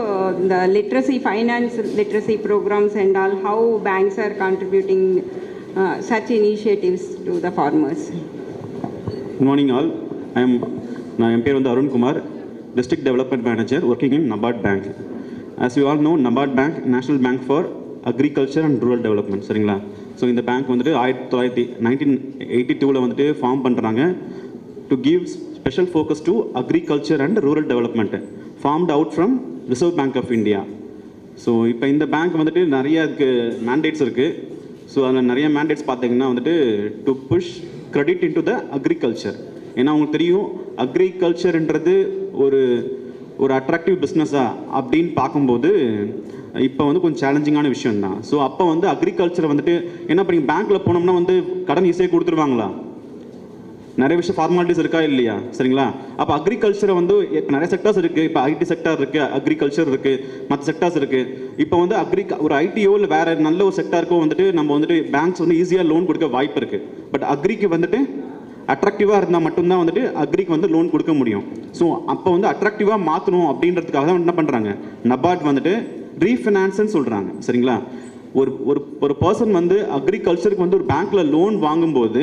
the literacy, finance literacy programs and all, how banks are contributing such initiatives to the farmers. Good morning all. நான் என் பேர் வந்து Arun Kumar, district development manager working in NABARD bank. As you all know, NABARD bank national bank for agriculture and rural development. சரிங்களா? So இந்த bank வந்துட்டு 1982 வந்துட்டு form பண்ணுறாங்க. To give special focus to agriculture and rural development. Formed out from Reserve Bank of India. So இப்போ இந்த bank வந்துட்டு நிறைய அதுக்கு மேண்டேட்ஸ் இருக்குது. ஸோ அதில் நிறைய மேண்டேட்ஸ் பார்த்தீங்கன்னா வந்துட்டு to push credit into the agriculture. ஏன்னா உங்களுக்கு தெரியும், அக்ரிகல்ச்சர்ன்றது ஒரு அட்ராக்டிவ் பிஸ்னஸா அப்படின்னு பார்க்கும்போது இப்போ வந்து கொஞ்சம் சேலஞ்சிங்கான விஷயம் தான். ஸோ அப்போ வந்து அக்ரிகல்ச்சரை வந்துட்டு என்ன பண்ணி பேங்க்கில் போனோம்னா வந்து கடன் ஈஸியாக கொடுத்துருவாங்களா? நிறைய விஷயம் ஃபார்மாலிட்டிஸ் இருக்கா இல்லையா? சரிங்களா? அப்போ அக்ரிகல்ச்சரை வந்து நிறைய செக்டர்ஸ் இருக்குது. இப்போ ஐடி செக்டர் இருக்குது, அக்ரிகல்ச்சர் இருக்குது, மற்ற செக்டர்ஸ் இருக்குது. இப்போ வந்து ஒரு ஐடியோ இல்லை வேறு நல்ல ஒரு செக்டருக்கோ வந்துட்டு நம்ம வந்துட்டு பேங்க்ஸ் வந்து ஈஸியாக லோன் கொடுக்க வாய்ப்பு இருக்குது. பட் அக்ரிக்கு வந்துட்டு அட்ராக்டிவாக இருந்தால் மட்டும்தான் வந்துட்டு அக்ரிக்கு வந்து லோன் கொடுக்க முடியும். ஸோ அப்போ வந்து அட்ராக்டிவாக மாற்றணும் அப்படின்றதுக்காக தான் என்ன பண்ணுறாங்க, நபார்ட் வந்துட்டு ரீஃபினான்ஸ்ன்னு சொல்கிறாங்க. சரிங்களா? ஒரு பர்சன் வந்து அக்ரிகல்ச்சருக்கு வந்து ஒரு பேங்க்கில் லோன் வாங்கும்போது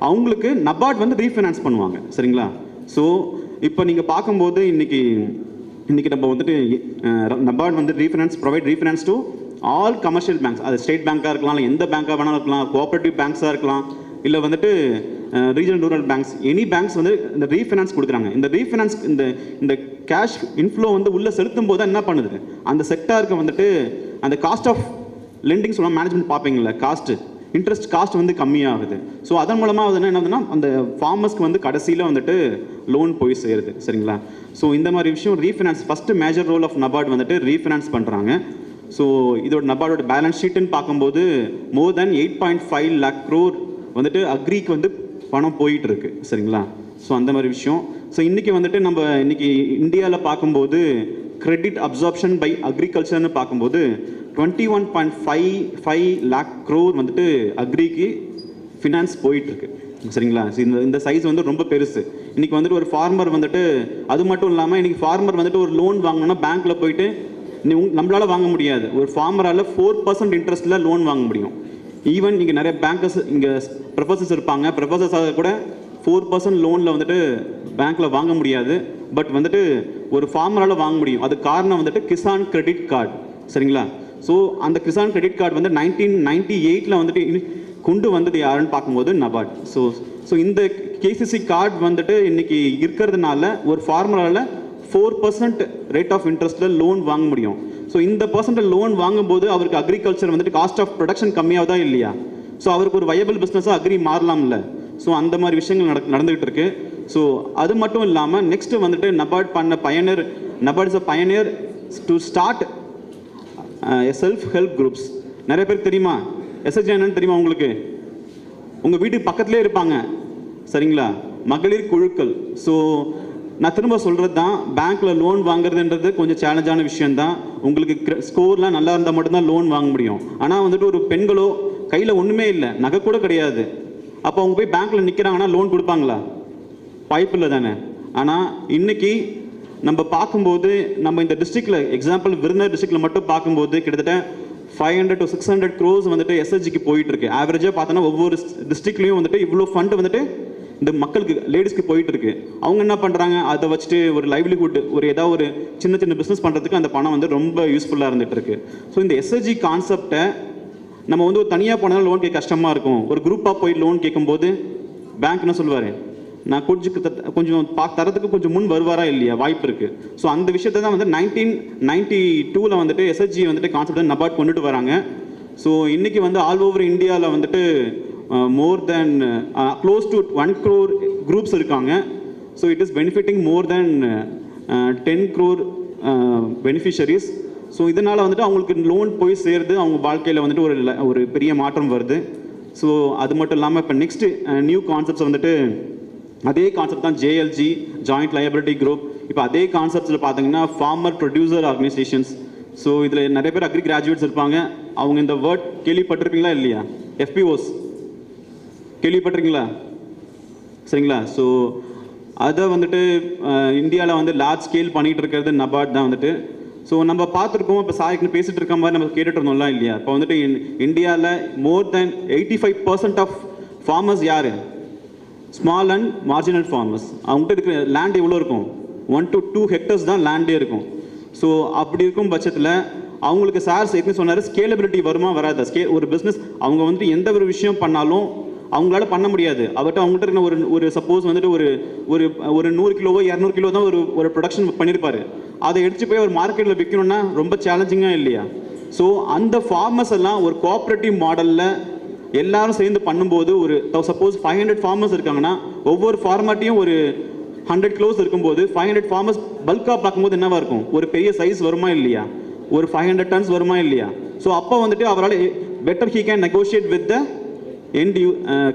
அவங்களுக்கு நபார்ட் வந்து ரீஃபினான்ஸ் பண்ணுவாங்க. சரிங்களா? ஸோ இப்போ நீங்கள் பார்க்கும்போது இன்னைக்கு நம்ம வந்துட்டு நபார்ட் வந்து provide refinance to all commercial banks. அது ஸ்டேட் பேங்காக இருக்கலாம், இல்லை எந்த பேங்காக வேணாலும் இருக்கலாம், கோஆப்ரேட்டிவ் பேங்க்ஸாக இருக்கலாம், இல்லை வந்துட்டு regional rural banks, any banks வந்து இந்த ரீஃபினான்ஸ் கொடுக்குறாங்க. இந்த ரீஃபினான்ஸ் இந்த கேஷ் இன்ஃப்ளோ வந்து உள்ளே செலுத்தும் போது என்ன பண்ணுது, அந்த செக்டாருக்கு வந்துட்டு அந்த காஸ்ட் ஆஃப் லெண்டிங் சொல்லுவாங்க, மேனேஜ்மெண்ட் பார்ப்பீங்களா, இன்ட்ரெஸ்ட் காஸ்ட் வந்து கம்மியாகுது. ஸோ அதன் மூலமாக வந்து என்னதுன்னா அந்த ஃபார்மர்ஸ்க்கு வந்து கடைசியில் வந்துட்டு லோன் போய் சேருது. சரிங்களா? ஸோ இந்த மாதிரி விஷயம் refinance first major role of NABARD வந்துட்டு ரீஃபினான்ஸ் பண்ணுறாங்க. ஸோ இதோட நபார்டோட பேலன்ஸ் ஷீட்டுன்னு பார்க்கும்போது மோர் தேன் 8.5 lakh crore வந்துட்டு அக்ரிக்கு வந்து பணம் போயிட்டு இருக்கு. சரிங்களா? ஸோ அந்த மாதிரி விஷயம். ஸோ இன்றைக்கி வந்துட்டு நம்ம இன்னைக்கு இந்தியாவில் பார்க்கும்போது கிரெடிட் அப்சார்ப்ஷன் பை அக்ரிகல்ச்சர்னு பார்க்கும்போது 21.55 lakh crore வந்துட்டு அக்ரிக்கு ஃபினான்ஸ் போயிட்டுருக்கு. சரிங்களா? இந்த சைஸ் வந்து ரொம்ப பெருசு. இன்றைக்கி வந்துட்டு ஒரு ஃபார்மர் வந்துட்டு அது மட்டும் இல்லாமல் இன்றைக்கி ஃபார்மர் வந்துட்டு ஒரு லோன் வாங்கணும்னா பேங்க்கில் போயிட்டு நம்மளால் வாங்க முடியாது. ஒரு ஃபார்மரால் 4% இன்ட்ரெஸ்ட்டில் லோன் வாங்க முடியும். ஈவன் இங்கே நிறைய பேங்கர்ஸ் இங்கே ப்ரொஃபஸர்ஸ் இருப்பாங்க, ப்ரொஃபஸர்ஸாக கூட 4% லோனில் வந்துட்டு பேங்க்கில் வாங்க முடியாது. பட் வந்துட்டு ஒரு ஃபார்மரால் வாங்க முடியும். அது காரணம் வந்துட்டு கிசான் கிரெடிட் கார்டு. சரிங்களா? ஸோ அந்த கிசான் கிரெடிட் கார்டு வந்து 1998 வந்துட்டு கொண்டு வந்தது யாருன்னு பார்க்கும்போது நபார்ட். ஸோ இந்த கேசிசி கார்டு வந்துட்டு இன்னைக்கு இருக்கிறதுனால ஒரு ஃபார்மரால் 4% ரேட் ஆஃப் இன்ட்ரெஸ்ட்டில் லோன் வாங்க முடியும். ஸோ இந்த பர்சன்ட் லோன் வாங்கும்போது அவருக்கு அக்ரிகல்ச்சர் வந்துட்டு காஸ்ட் ஆஃப் ப்ரொடக்ஷன் கம்மியாகுதா இல்லையா? ஸோ அவருக்கு ஒரு வயபிள் பிஸ்னஸாக அக்ரி மாறலாம்ல. ஸோ அந்த மாதிரி விஷயங்கள் நடந்துகிட்டு இருக்கு. ஸோ அது மட்டும் இல்லாமல் நெக்ஸ்ட் வந்துட்டு நபார்ட் பண்ண பயனர், NABARD is a pioneer to start self help groups. நிறைய பேருக்கு தெரியுமா எஸ்ஹெச்ஜி என்னன்னு தெரியுமா உங்களுக்கு? உங்கள் வீட்டுக்கு பக்கத்துலேயே இருப்பாங்க. சரிங்களா? மகளிர் குழுக்கள். ஸோ நான் திரும்ப சொல்கிறது தான், பேங்க்கில் லோன் வாங்குறதுன்றது கொஞ்சம் சேலஞ்சான விஷயந்தான். உங்களுக்கு ஸ்கோர்லாம் நல்லா இருந்தால் மட்டும்தான் லோன் வாங்க முடியும். ஆனால் வந்துட்டு ஒரு பெண்களோ கையில் ஒன்றுமே இல்லை, நகை கூட கிடையாது, அப்போ அவங்க போய் பேங்க்கில் நிற்கிறாங்கன்னா லோன் கொடுப்பாங்களா? வாய்ப்பு இல்லை தானே. ஆனால் இன்னைக்கு நம்ம பார்க்கும்போது நம்ம இந்த டிஸ்ட்ரிக்டில் எக்ஸாம்பிள் விருதுநகர் டிஸ்ட்ரிக்டில் மட்டும் பார்க்கும்போது கிட்டத்தட்ட 500 to 600 crores வந்துட்டு எஸ்எஸ்ஜிக்கு போயிட்டு இருக்கு. ஆவரேஜாக பார்த்தோன்னா ஒவ்வொரு டிஸ்ட்ரிக்ட்லையும் வந்துட்டு இவ்வளோ ஃபண்ட் வந்துட்டு இந்த மக்களுக்கு லேடிஸ்க்கு போயிட்டு இருக்கு. அவங்க என்ன பண்ணுறாங்க, அதை வச்சுட்டு ஒரு லைவ்லிஹுட், ஒரு ஏதாவது ஒரு சின்ன சின்ன பிஸ்னஸ் பண்ணுறதுக்கு அந்த பணம் வந்து ரொம்ப யூஸ்ஃபுல்லாக இருந்துட்டு இருக்கு. ஸோ இந்த எஸ்எஸ்ஜி கான்செப்டை நம்ம வந்து ஒரு தனியாக போனாலும் லோன் கேட்க கஷ்டமாக இருக்கும். ஒரு குரூப்பாக போய் லோன் கேட்கும்போது பேங்க் என்ன சொல்லுவார், நான் கொஞ்சம் தரத்துக்கு கொஞ்சம் முன் வருவாரா இல்லையா? வாய்ப்பு இருக்குது. ஸோ அந்த விஷயத்தை தான் வந்து 1992 வந்துட்டு எஸ்எஸ்ஜி வந்துட்டு கான்செப்ட் நபார்ட் கொண்டுட்டு வராங்க. ஸோ இன்றைக்கி வந்து ஆல் ஓவர் இந்தியாவில் வந்துட்டு மோர் தேன் க்ளோஸ் டு 1 crore குரூப்ஸ் இருக்காங்க. So it is benefiting more than 10 crore beneficiaries. So இதனால் வந்துட்டு அவங்களுக்கு லோன் போய் சேருது, அவங்க வாழ்க்கையில் வந்துட்டு ஒரு பெரிய மாற்றம் வருது. ஸோ அது மட்டும் இல்லாமல் இப்போ நெக்ஸ்ட்டு நியூ கான்செப்ட்ஸ் வந்துட்டு அதே கான்செப்ட் தான் ஜேஎல்ஜி, ஜாயிண்ட் லயபிலிட்டி குரூப். இப்போ அதே கான்செப்ட்ஸில் பார்த்தீங்கன்னா ஃபார்மர் ப்ரொடியூசர் ஆர்கனைசேஷன்ஸ். ஸோ இதில் நிறைய பேர் அக்ரி கிராஜுவேட்ஸ் இருப்பாங்க. அவங்க இந்த வேர்ட் கேள்விப்பட்டிருப்பீங்களா இல்லையா? எஃபிஓஸ் கேள்விப்பட்டிருக்கீங்களா? சரிங்களா? ஸோ அதை வந்துட்டு இந்தியாவில் வந்து லார்ஜ் ஸ்கேல் பண்ணிகிட்டு இருக்கிறது நபார்ட் தான் வந்துட்டு. ஸோ நம்ம பார்த்துருக்கோம், இப்போ சாய்க்குன்னு பேசிகிட்டு இருக்க மாதிரி நம்ம கேட்டுட்டு இருந்தோம்லாம் இல்லையா? இப்போ வந்துட்டு இந்தியாவில் மோர் தேன் 85% ஆஃப் ஃபார்மர்ஸ் யார்? Small and marginal farmers. அவங்ககிட்ட இருக்கிற லேண்ட் எவ்வளோ இருக்கும்? 1 to 2 hectares தான் லேண்டே இருக்கும். ஸோ அப்படி இருக்கும் பட்சத்தில் அவங்களுக்கு சார் எப்படி சொன்னார், ஸ்கேலபிலிட்டி வருமா வராதா? ஒரு பிஸ்னஸ் அவங்க வந்துட்டு எந்த ஒரு விஷயம் பண்ணாலும் அவங்களால பண்ண முடியாது. அவங்ககிட்ட இருக்கிற ஒரு சப்போஸ் வந்துட்டு ஒரு 100 கிலோவோ 200 கிலோ தான் ஒரு ப்ரொடக்ஷன் பண்ணியிருப்பார். அதை எடுத்து போய் ஒரு மார்க்கெட்டில் விற்கணும்னா ரொம்ப சேலஞ்சிங்காக இல்லையா? ஸோ அந்த ஃபார்மர்ஸ் எல்லாம் ஒரு கோஆப்ரேட்டிவ் மாடலில் எல்லாரும் சேர்ந்து பண்ணும்போது ஒரு சப்போஸ் 500 ஃபார்மர்ஸ் இருக்காங்கன்னா ஒவ்வொரு ஃபார்மாட்டையும் ஒரு 100 கிலோஸ் இருக்கும்போது 500 ஃபார்மர்ஸ் பல்காக பார்க்கும்போது என்னவா இருக்கும்? ஒரு பெரிய சைஸ் வருமா இல்லையா? ஒரு 500 tons வருமா இல்லையா? ஸோ அப்போ வந்துட்டு அவரால் better he can negotiate with the end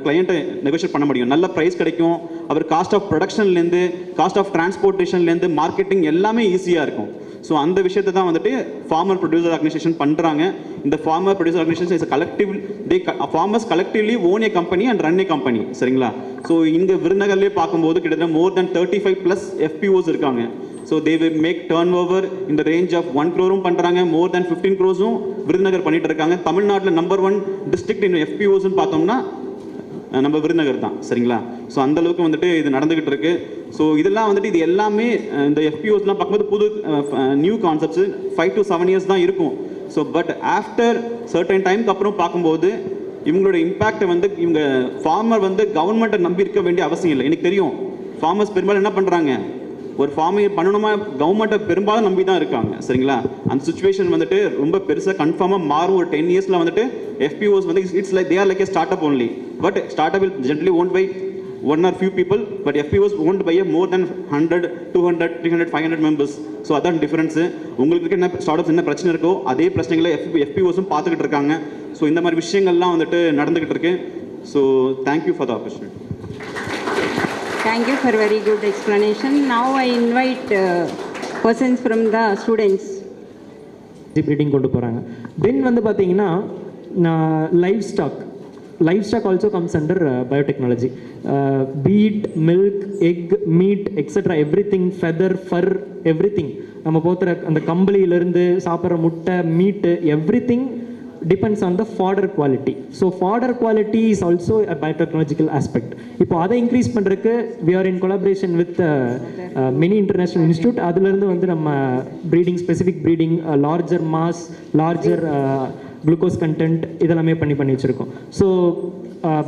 கிளையண்ட்டை நெகோஷியேட் பண்ண முடியும். நல்ல ப்ரைஸ் கிடைக்கும். அவர் காஸ்ட் ஆஃப் ப்ரொடக்ஷன்லேருந்து காஸ்ட் ஆஃப் டிரான்ஸ்போர்ட்டேஷன்லேருந்து மார்க்கெட்டிங் எல்லாமே ஈஸியாக இருக்கும். ஸோ அந்த விஷயத்தை தான் வந்துட்டு ஃபார்மர் ப்ரொடியூசர் ஆர்கனைசேஷன் பண்ணுறாங்க. இந்த farmer producer organisation is collective, farmers collectively own a company and run a company. சரிங்களா? ஸோ இங்கே விருதுநகர்லேயே பார்க்கும்போது கிட்டத்தட்ட மோர் தேன் 35+ FPOs இருக்காங்க. So they will make turnover இந்த ரேஞ்ச் ஆஃப் 1 crore பண்ணுறாங்க. மோர் தேன் 15 crores விருதுநகர் பண்ணிட்டு இருக்காங்க. தமிழ்நாட்டில் நம்பர் 1 டிஸ்ட்ரிக்ட் இன் FPOஸ்ன்னு பார்த்தோம்னா நம்ம விருதுநகர் தான். சரிங்களா? ஸோ அந்தளவுக்கு வந்துட்டு இது நடந்துக்கிட்டு இருக்கு. ஸோ இதெல்லாம் வந்துட்டு இது எல்லாமே இந்த FPOஸ்லாம் பார்க்கும்போது புது நியூ கான்செப்ட்ஸு 5 to 7 years தான் இருக்கும். ஸோ பட் ஆஃப்டர் சர்டன் டைமுக்கு அப்புறம் பார்க்கும்போது இவங்களோட இம்பேக்டை வந்து இவங்க ஃபார்மர் வந்து கவர்மெண்ட்டை நம்பி இருக்க வேண்டிய அவசியம் இல்லை. எனக்கு தெரியும் ஃபார்மர்ஸ் பெரும்பாலும் என்ன பண்ணுறாங்க, ஒரு ஃபார்மிங் பண்ணணுமா கவர்மெண்ட்டை பெரும்பாலும் நம்பி தான் இருக்காங்க. சரிங்களா? அந்த சுச்சுவேஷன் வந்துட்டு ரொம்ப பெருசாக கன்ஃபார்மாக மாறும். ஒரு 10 years வந்துட்டு FPOs வந்து it's like they are like a start up only. But start up will generally owned by 1 or few people, but FPOs owned by more than 100, 200, 300, 500 members. So அதான் டிஃபரன்ஸு. உங்களுக்கு என்ன ஸ்டார்ட் அப்ஸ் என்ன பிரச்சனை இருக்கோ அதே பிரச்சனைகளை FPOஸும் பார்த்துக்கிட்டு இருக்காங்க. ஸோ இந்த மாதிரி விஷயங்கள்லாம் வந்துட்டு நடந்துக்கிட்டு இருக்கு. So thank you for the opportunity. Thank you for very good explanation. Now I invite persons from the students. Breeding கொண்டு போகிறாங்க. தென் வந்து பார்த்தீங்கன்னா livestock also comes under biotechnology. Beef, milk, egg, meat etcetera everything, feather, fur, everything. நம்ம போத்துற அந்த கம்பளியிலேருந்து சாப்பிட்ற முட்டை, meat, everything depends on the fodder quality. So fodder quality is also a biotechnological aspect. இப்போ அதை இன்க்ரீஸ் பண்ணுறதுக்கு we are in collaboration with many international institute. அதுலேருந்து வந்து நம்ம breeding, specific breeding, larger mass, larger glucose content இதெல்லாமே பண்ணி வச்சுருக்கோம். So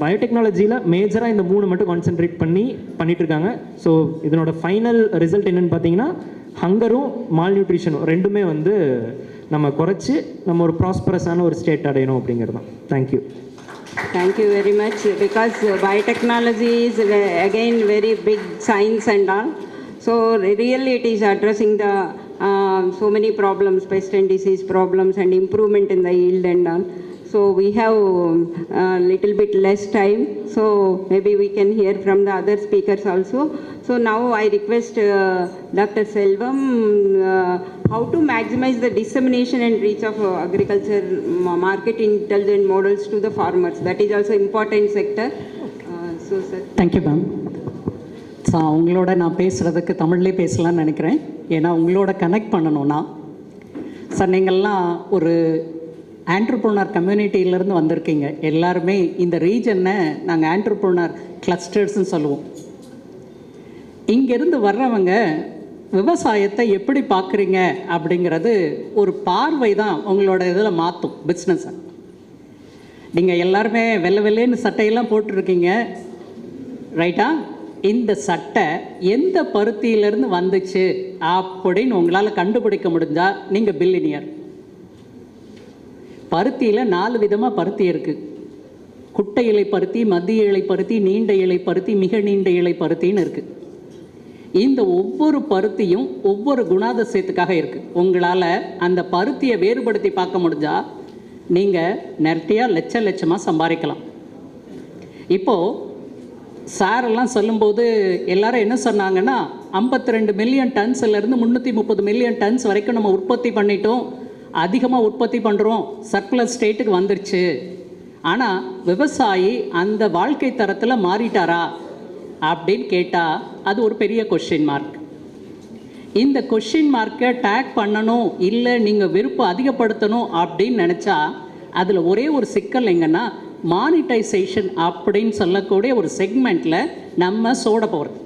பயோடெக்னாலஜியில் மேஜராக இந்த 3 மட்டும் கான்சென்ட்ரேட் பண்ணிட்டு இருக்காங்க. ஸோ இதனோட ஃபைனல் ரிசல்ட் என்னென்னு பார்த்தீங்கன்னா ஹங்கரும் மால் நியூட்ரிஷனும் ரெண்டுமே வந்து நம்ம குறைச்சி நம்ம ஒரு ப்ராஸ்பரஸான ஒரு ஸ்டேட் அடையணும் அப்படிங்கிறது தான். Thank you. Thank you very much, because biotechnology is again very big science and all. So really it is addressing the so many problems, pest and disease problems, and improvement in the yield and all. So we have a little bit less time, so maybe we can hear from the other speakers also. So now I request Dr. Selvam, how to maximize the dissemination and reach of agriculture market intelligent models to the farmers. That is also important sector. So sir. Thank you ma'am. So உங்களோட நான் பேசுகிறதுக்கு தமிழ்லேயே பேசலான்னு நினைக்கிறேன். ஏன்னா உங்களோட connect பண்ணணும்னா sir நீங்கள்லாம் ஒரு ஆண்டர்ப்ரனர் கம்யூனிட்டியிலேருந்து வந்திருக்கீங்க. எல்லாருமே இந்த ரீஜனை நாங்கள் ஆண்டர்ப்ரனர் கிளஸ்டர்ஸ்ன்னு சொல்லுவோம். இங்கேருந்து வர்றவங்க விவசாயத்தை எப்படி பார்க்குறீங்க அப்படிங்கிறது ஒரு பார்வை தான் உங்களோட இதில் மாற்றும் பிஸ்னஸை. நீங்கள் எல்லாருமே வெள்ளைன்னு சட்டையெல்லாம் போட்டுருக்கீங்க, ரைட்டா? இந்த சட்டை எந்த பருத்தியிலேருந்து வந்துச்சு அப்படின்னு உங்களால் கண்டுபிடிக்க முடிஞ்சால் நீங்கள் பில்லினியர். பருத்தியில் 4 விதமாக பருத்தி இருக்குது. குட்டை இலை பருத்தி, மத்திய இலை பருத்தி, நீண்ட இலை பருத்தி, மிக நீண்ட இலை பருத்தின்னு இருக்குது. இந்த ஒவ்வொரு பருத்தியும் ஒவ்வொரு குணாதிசயத்துக்காக இருக்குது. உங்களால் அந்த பருத்தியை வேறுபடுத்தி பார்க்க முடிஞ்சால் நீங்கள் நிறையா லட்சமாக சம்பாதிக்கலாம். இப்போது சாரெல்லாம் சொல்லும்போது எல்லாரும் என்ன சொன்னாங்கன்னா 52 மில்லியன் டன்ஸ்லேருந்து 330 மில்லியன் டன்ஸ் வரைக்கும் நம்ம உற்பத்தி பண்ணிட்டோம், அதிகமாக உற்பத்தி பண்ணுறோம், சர்க்குலர் ஸ்டேட்டுக்கு வந்துருச்சு. ஆனால் விவசாயி அந்த வாழ்க்கை தரத்தில் மாறிட்டாரா அப்படின்னு கேட்டால் அது ஒரு பெரிய கொஸ்டின் மார்க். இந்த கொஸ்டின் மார்க்கை டேக் பண்ணணும், இல்லை நீங்கள் விருப்பம் அதிகப்படுத்தணும் அப்படின்னு நினச்சா அதில் ஒரே ஒரு சிக்கல் எங்கன்னா மானிட்டைசேஷன் அப்படின்னு சொல்லக்கூடிய ஒரு செக்மெண்ட்டில் நம்ம சோட போகிறது.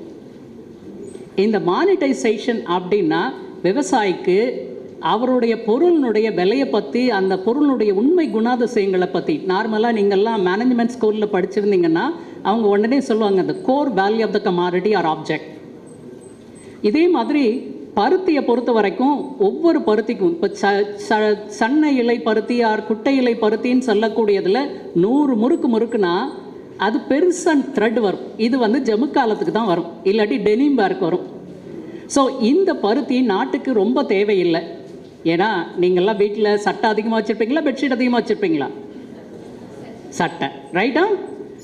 இந்த மானிட்டைசேஷன் அப்படின்னா விவசாயிக்கு அவருடைய பொருளினுடைய விலையை பற்றி, அந்த பொருளுடைய உண்மை குணாதிசயங்களை பற்றி, நார்மலாக நீங்கள்லாம் மேனேஜ்மெண்ட் ஸ்கூலில் படிச்சிருந்தீங்கன்னா அவங்க உடனே சொல்லுவாங்க the core value of the commodity or object. இதே மாதிரி பருத்தியை பொறுத்த வரைக்கும் ஒவ்வொரு பருத்திக்கும் இப்போ சன்ன இலை பருத்தி ஆர் குட்டை இலை பருத்தின்னு சொல்லக்கூடியதில் 100 முறுக்குனா அது பெருசாக த்ரெட் வரும். இது வந்து ஜமுக்காலத்துக்கு தான் வரும், இல்லாட்டி டெனிம் பேருக்கு வரும். ஸோ இந்த பருத்தி நாட்டுக்கு ரொம்ப தேவையில்லை. ஏன்னா நீங்கள்லாம் வீட்டில் சட்டை அதிகமாக வச்சுருப்பீங்களா, பெட்ஷீட் அதிகமாக வச்சுருப்பீங்களா? சட்டை, ரைட்டா?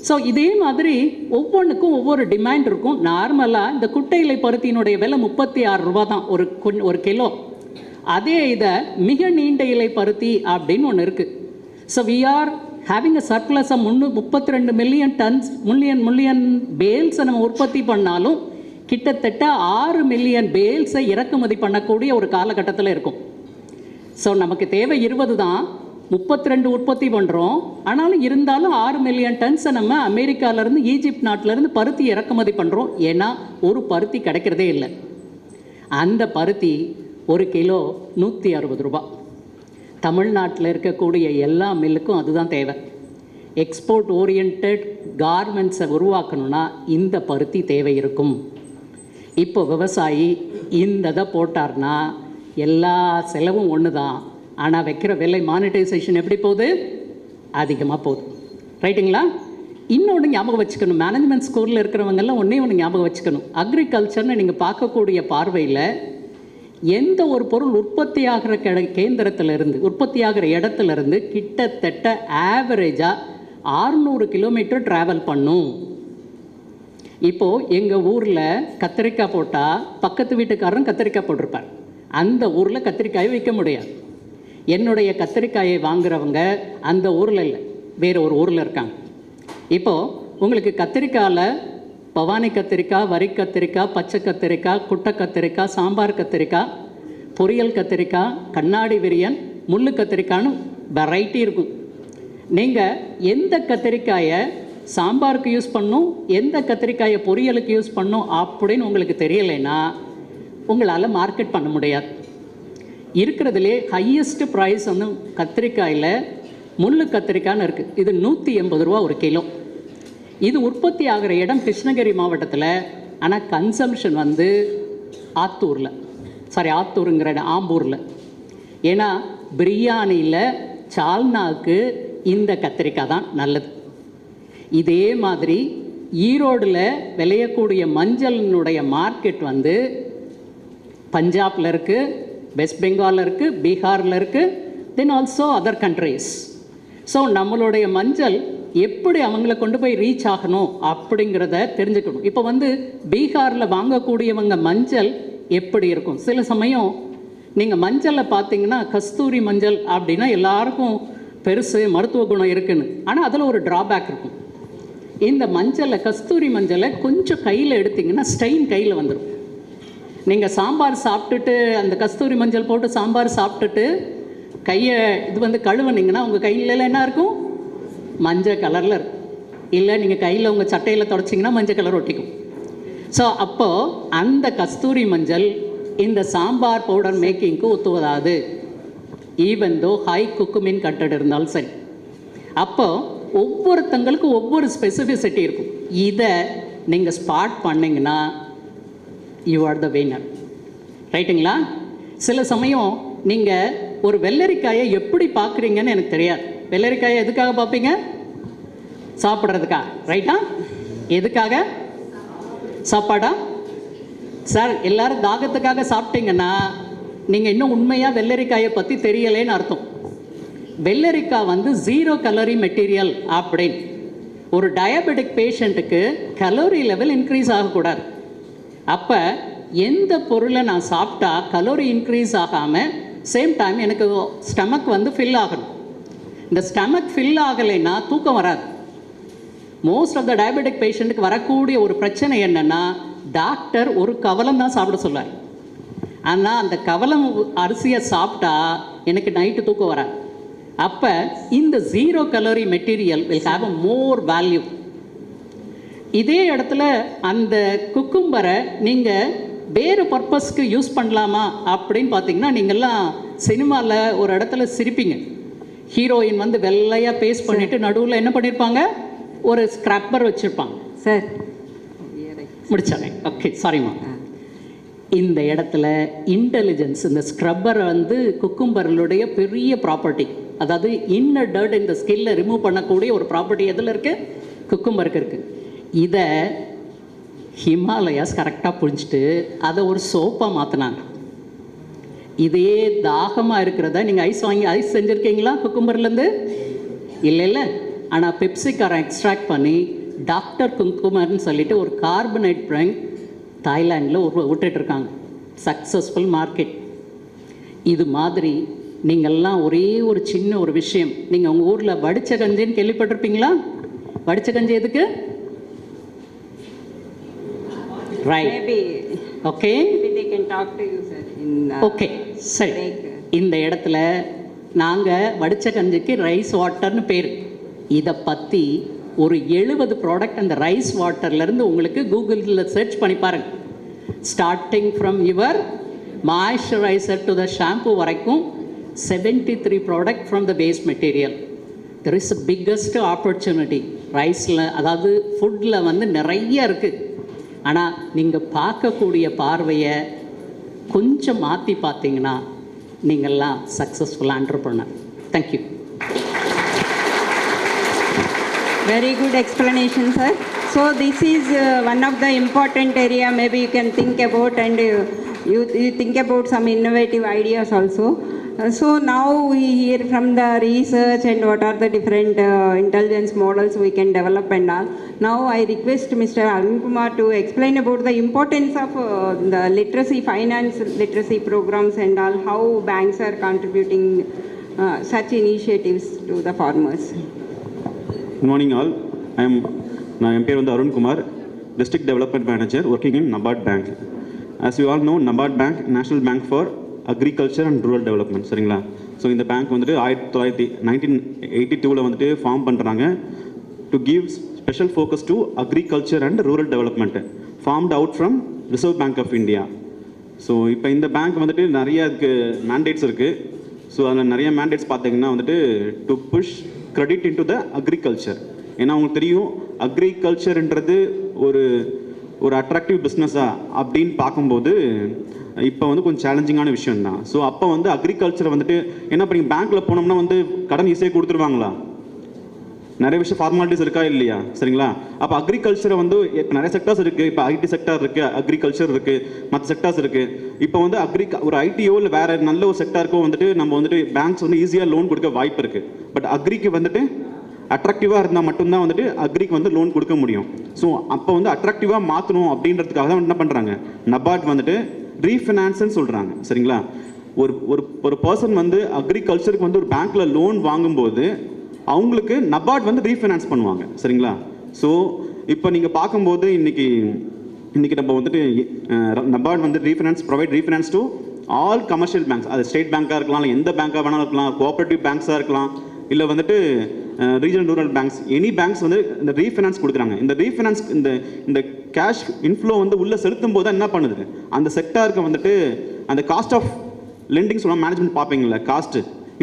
ஸோ இதே மாதிரி ஒவ்வொன்றுக்கும் ஒவ்வொரு டிமாண்ட் இருக்கும். நார்மலாக இந்த குட்டை இலை பருத்தியினுடைய விலை 36 ரூபா தான் ஒரு கிலோ. அதே இதை மிக நீண்ட இலை பருத்தி அப்படின்னு ஒன்று இருக்குது. So we are having a surplus of 32 million tons, million பேல்ஸை நம்ம உற்பத்தி பண்ணாலும் கிட்டத்தட்ட 6 மில்லியன் பேல்ஸை இறக்குமதி பண்ணக்கூடிய ஒரு காலகட்டத்தில் இருக்கும். ஸோ நமக்கு தேவை 20 தான், 32 உற்பத்தி பண்ணுறோம். ஆனாலும் இருந்தாலும் 6 மில்லியன் டன்ஸை நம்ம அமெரிக்காவிலேருந்து, ஈஜிப்ட் நாட்டிலேருந்து பருத்தி இறக்குமதி பண்ணுறோம். ஏன்னா ஒரு பருத்தி கிடைக்கிறதே இல்லை. அந்த பருத்தி ஒரு கிலோ 160 ரூபா. தமிழ்நாட்டில் இருக்கக்கூடிய எல்லா மில்லுக்கும் அதுதான் தேவை. எக்ஸ்போர்ட் ஓரியன்ட் கார்மெண்ட்ஸை உருவாக்கணும்னா இந்த பருத்தி தேவை இருக்கும். இப்போ விவசாயி இந்த போட்டார்னா எல்லா செலவும் ஒன்று தான், ஆனால் வைக்கிற விலை மானிட்டைசேஷன் எப்படி போகுது? அதிகமாக போகுது, ரைட்டுங்களா? இன்னொன்று ஞாபகம் வச்சுக்கணும், மேனேஜ்மெண்ட் ஸ்கூலில் இருக்கிறவங்கெல்லாம் ஒன்று ஞாபகம் வச்சுக்கணும். அக்ரிகல்ச்சர்னு நீங்கள் பார்க்கக்கூடிய பார்வையில் எந்த ஒரு பொருள் உற்பத்தி ஆகிற கேந்திரத்திலிருந்து, உற்பத்தி ஆகிற இடத்துலேருந்து கிட்டத்தட்ட ஆவரேஜாக 600 கிலோமீட்டர் ட்ராவல் பண்ணும். இப்போது எங்கள் ஊரில் கத்திரிக்காய் போட்டால் பக்கத்து வீட்டுக்காரரும் கத்திரிக்காய் போட்டிருப்பார். அந்த ஊரில் கத்திரிக்காயை விற்க முடியாது. என்னுடைய கத்திரிக்காயை வாங்குறவங்க அந்த ஊரில் இல்லை, வேறு ஒரு ஊரில் இருக்காங்க. இப்போது உங்களுக்கு கத்திரிக்காயில் பவானி கத்திரிக்காய், வரி கத்திரிக்காய், பச்சை கத்திரிக்காய், குட்டை கத்திரிக்காய், சாம்பார் கத்திரிக்காய், பொரியல் கத்திரிக்காய், கண்ணாடி விரியன், முள்ளு கத்திரிக்காய்னு வெரைட்டி இருக்கும். நீங்கள் எந்த கத்திரிக்காயை சாம்பாருக்கு யூஸ் பண்ணணும், எந்த கத்திரிக்காயை பொரியலுக்கு யூஸ் பண்ணணும் அப்படின்னு உங்களுக்கு தெரியலைன்னா உங்களால் மார்க்கெட் பண்ண முடியாது. இருக்கிறதுலே ஹையஸ்ட் ப்ரைஸ் வந்து கத்திரிக்காயில் முள்ளு கத்திரிக்காய்னு இருக்குது. இது 180 ரூபா ஒரு கிலோ. இது உற்பத்தி ஆகிற இடம் கிருஷ்ணகிரி மாவட்டத்தில். ஆனால் கன்சம்ஷன் வந்து ஆத்தூருங்கிற இடம் ஆம்பூரில். ஏன்னா பிரியாணியில் சால்னாவுக்கு இந்த கத்திரிக்காய் தான் நல்லது. இதே மாதிரி ஈரோடில் விளையக்கூடிய மஞ்சளினுடைய மார்க்கெட் வந்து பஞ்சாபில் இருக்குது, வெஸ்ட் பெங்காலில் இருக்குது, பீகாரில் இருக்குது, then also other countries. So நம்மளுடைய மஞ்சள் எப்படி அவங்கள கொண்டு போய் ரீச் ஆகணும் அப்படிங்கிறத தெரிஞ்சுக்கணும். இப்போ வந்து பீகாரில் வாங்கக்கூடியவங்க மஞ்சள் எப்படி இருக்கும்? சில சமயம் நீங்கள் மஞ்சளை பார்த்தீங்கன்னா கஸ்தூரி மஞ்சள் அப்படின்னா எல்லாருக்கும் பெருசு மருத்துவ குணம் இருக்குன்னு. ஆனால் அதில் ஒரு ட்ராபேக் இருக்கும். இந்த மஞ்சளை, கஸ்தூரி மஞ்சளை கொஞ்சம் கையில் எடுத்திங்கன்னா ஸ்டெயின் கையில் வந்துடும். நீங்கள் சாம்பார் சாப்பிட்டுட்டு அந்த கஸ்தூரி மஞ்சள் போட்டு சாம்பார் சாப்பிட்டுட்டு கையை இது வந்து கழுவுனீங்கன்னா உங்கள் கையிலலாம் என்ன இருக்கும்? மஞ்சள் கலரில் இருக்கும். இல்லை நீங்கள் கையில் உங்கள் சட்டையில் தொடச்சிங்கன்னா மஞ்சள் கலர் ஒட்டிக்கும். ஸோ அப்போது அந்த கஸ்தூரி மஞ்சள் இந்த சாம்பார் பவுடர் மேக்கிங்க்கு ஒத்துவதாது, ஈவன் தோ ஹை குக்குமின் கட்டட் இருந்தாலும் சரி. அப்போது ஒவ்வொருத்தங்களுக்கும் ஒவ்வொரு ஸ்பெசிஃபிசிட்டி இருக்கும். இதை நீங்கள் ஸ்பாட் பண்ணிங்கன்னா யூ ஆர் த வின்னர். ரைட்டுங்களா? சில சமயம் நீங்கள் ஒரு வெள்ளரிக்காயை எப்படி பார்க்குறீங்கன்னு எனக்கு தெரியாது. வெள்ளரிக்காயை எதுக்காக பார்ப்பீங்க? சாப்பிட்றதுக்கா? ரைட்டா? எதுக்காக? சாப்பாடா? சார் எல்லாரும் தாகத்துக்காக சாப்பிட்டீங்கன்னா நீங்கள் இன்னும் உண்மையாக வெள்ளரிக்காயை பற்றி தெரியலேன்னு அர்த்தம். வெள்ளரிக்காய் வந்து 0 கலோரி மெட்டீரியல் அப்படின்னு. ஒரு டயபெட்டிக் பேஷண்ட்டுக்கு கலோரி லெவல் இன்க்ரீஸ் ஆகக்கூடாது. அப்போ எந்த பொருளை நான் சாப்பிட்டா கலோரி இன்க்ரீஸ் ஆகாமல் சேம் டைம் எனக்கு ஸ்டமக் வந்து ஃபில் ஆகணும். இந்த ஸ்டமக் ஃபில் ஆகலைன்னா தூக்கம் வராது. மோஸ்ட் ஆஃப் த டயபெட்டிக் பேஷண்ட்டுக்கு வரக்கூடிய ஒரு பிரச்சனை என்னென்னா, டாக்டர் ஒரு கவலம் தான் சாப்பிட சொல்லுவார். ஆனால் அந்த கவலம் அரிசியை சாப்பிட்டா எனக்கு நைட்டு தூக்கம் வராது. அப்போ இந்த 0 calorie material will have a more value. இதே இடத்துல அந்த குக்கும்பரை நீங்கள் வேறு பர்பஸ்க்கு யூஸ் பண்ணலாமா அப்படின்னு பார்த்தீங்கன்னா, நீங்கள்லாம் சினிமாவில் ஒரு இடத்துல சிரிப்பீங்க. ஹீரோயின் வந்து வெள்ளையாக பேஸ்ட் பண்ணிவிட்டு நடுவில் என்ன பண்ணியிருப்பாங்க? ஒரு ஸ்க்ரப்பர் வச்சுருப்பாங்க. சார் முடிச்சாங்க. ஓகே, சாரிம்மா. இந்த இடத்துல இன்டெலிஜென்ஸ், இந்த ஸ்க்ரப்பரை வந்து குக்கும்பர்களுடைய பெரிய ப்ராப்பர்ட்டி. அதாவது இன்னர் டர்ட் இந்த ஸ்கில்லை ரிமூவ் பண்ணக்கூடிய ஒரு ப்ராப்பர்ட்டி எதில் இருக்குது? குக்கும்பருக்கு இருக்குது. இதை ஹிமாலயாஸ் கரெக்டாக புரிஞ்சுட்டு அதை ஒரு சோப்பாக மாற்றினாங்க. இதே தாகமாக இருக்கிறத நீங்கள் ஐஸ் செஞ்சுருக்கீங்களா குக்கும்பர்லேருந்து? இல்லை. ஆனால் பெப்சிகாரம் எக்ஸ்ட்ராக்ட் பண்ணி டாக்டர் குங்குமர்னு சொல்லிட்டு ஒரு கார்பனேட் ட்ரிங்க் தாய்லாண்டில் விட்டுட்ருக்காங்க. Successful market. இது மாதிரி நீங்கள்லாம் ஒரே ஒரு சின்ன ஒரு விஷயம், நீங்கள் உங்கள் ஊரில் வடிச்ச கஞ்சின்னு கேள்விப்பட்டிருப்பீங்களா? வடிச்ச கஞ்சி எதுக்கு? Right. Maybe. Okay. Maybe they can talk to you, sir. Okay. சரி. இந்த இடத்துல நாங்கள் வடிச்ச கஞ்சிக்கு ரைஸ் வாட்டர்னு பேர். இதை பற்றி ஒரு 70 ப்ராடக்ட் அந்த ரைஸ் வாட்டர்லேருந்து உங்களுக்கு கூகுளில் சர்ச் பண்ணி பாருங்க. Starting from your moisturiser to the shampoo வரைக்கும் 73 product from the base material. There is a biggest opportunity ரைஸில். அதாவது ஃபுட்டில் வந்து நிறைய இருக்குது. ஆனால் நீங்கள் பார்க்கக்கூடிய பார்வையை கொஞ்சம் மாற்றி பார்த்தீங்கன்னா நீங்கள்லாம் successful entrepreneur. Thank you. Very good explanation, sir. So this is one of the important area maybe you can think about, and you think about some innovative ideas also. So now we hear from the research and what are the different intelligence models we can develop and all. Now I request Mr. Arun Kumar to explain about the importance of the literacy, finance literacy programs and all, how banks are contributing such initiatives to the farmers. Good morning all. நான் என் பேர் வந்து Arun Kumar, district development manager working in NABARD bank. As you all know, NABARD bank national bank for agriculture and rural development. சரிங்களா? So இந்த bank வந்துட்டு 1982 வந்துட்டு form பண்ணுறாங்க. To give special focus to agriculture and rural development, formed out from Reserve Bank of India. So இப்போ இந்த bank வந்துட்டு நிறைய அதுக்கு மேண்டேட்ஸ் இருக்குது. ஸோ அதில் நிறைய மேண்டேட்ஸ் பார்த்தீங்கன்னா வந்துட்டு to push credit into the agriculture. ஏன்னா உங்களுக்கு தெரியும் அக்ரிகல்ச்சர்ன்றது ஒரு அட்ராக்டிவ் பிஸ்னஸா அப்படின்னு பார்க்கும்போது இப்போ வந்து கொஞ்சம் சேலஞ்சிங்கான விஷயம் தான். ஸோ அப்போ வந்து அக்ரிகல்ச்சரை வந்துட்டு என்ன பண்ணி பேங்க்கில் போனோம்னா வந்து கடன் ஈஸியாக கொடுத்துருவாங்களா? நிறைய விஷயம் ஃபார்மாலிட்டிஸ் இருக்கா இல்லையா? சரிங்களா? அப்போ அக்ரிகல்ச்சரை வந்து இப்போ நிறைய செக்டர்ஸ் இருக்குது. இப்போ ஐடி செக்டார் இருக்குது, அக்ரிகல்ச்சர் இருக்குது, மற்ற செக்டார்ஸ் இருக்குது. இப்போ வந்து ஒரு ஐடியோ இல்லை வேறு நல்ல ஒரு செக்டாருக்கோ வந்துட்டு நம்ம வந்துட்டு பேங்க்ஸ் வந்து ஈஸியாக லோன் கொடுக்க வாய்ப்பு இருக்குது. பட் அக்ரிக்கு வந்துட்டு அட்ராக்டிவாக இருந்தால் மட்டும்தான் வந்துட்டு அக்ரிக்கு வந்து லோன் கொடுக்க முடியும். ஸோ அப்போ வந்து அட்ராக்டிவாக மாற்றணும் அப்படின்றதுக்காக தான் என்ன பண்ணுறாங்க, நபார்ட் வந்துட்டு ரீஃபினான்ஸ்ன்னு சொல்கிறாங்க. சரிங்களா? ஒரு பர்சன் வந்து அக்ரிகல்ச்சருக்கு வந்து ஒரு பேங்க்கில் லோன் வாங்கும்போது அவங்களுக்கு நபார்ட் வந்து ரீஃபினான்ஸ் பண்ணுவாங்க. சரிங்களா? ஸோ இப்போ நீங்கள் பார்க்கும்போது இன்னைக்கு நம்ம வந்துட்டு நபார்ட் வந்து provide refinance to all commercial banks. அது ஸ்டேட் பேங்காக இருக்கலாம், இல்லை எந்த பேங்காக வேணாலும் இருக்கலாம், கோஆப்ரேட்டிவ் பேங்க்ஸாக இருக்கலாம், இல்லை வந்துட்டு regional rural banks, any banks வந்து இந்த ரீஃபினான்ஸ் கொடுக்குறாங்க. இந்த ரீஃபினான்ஸ் இந்த கேஷ் இன்ஃப்ளோ வந்து உள்ளே செலுத்தும் போது என்ன பண்ணுது, அந்த செக்டாருக்கு வந்துட்டு அந்த காஸ்ட் ஆஃப் லெண்டிங் சொல்லுவாங்க, மேனேஜ்மெண்ட் பார்ப்பீங்களா,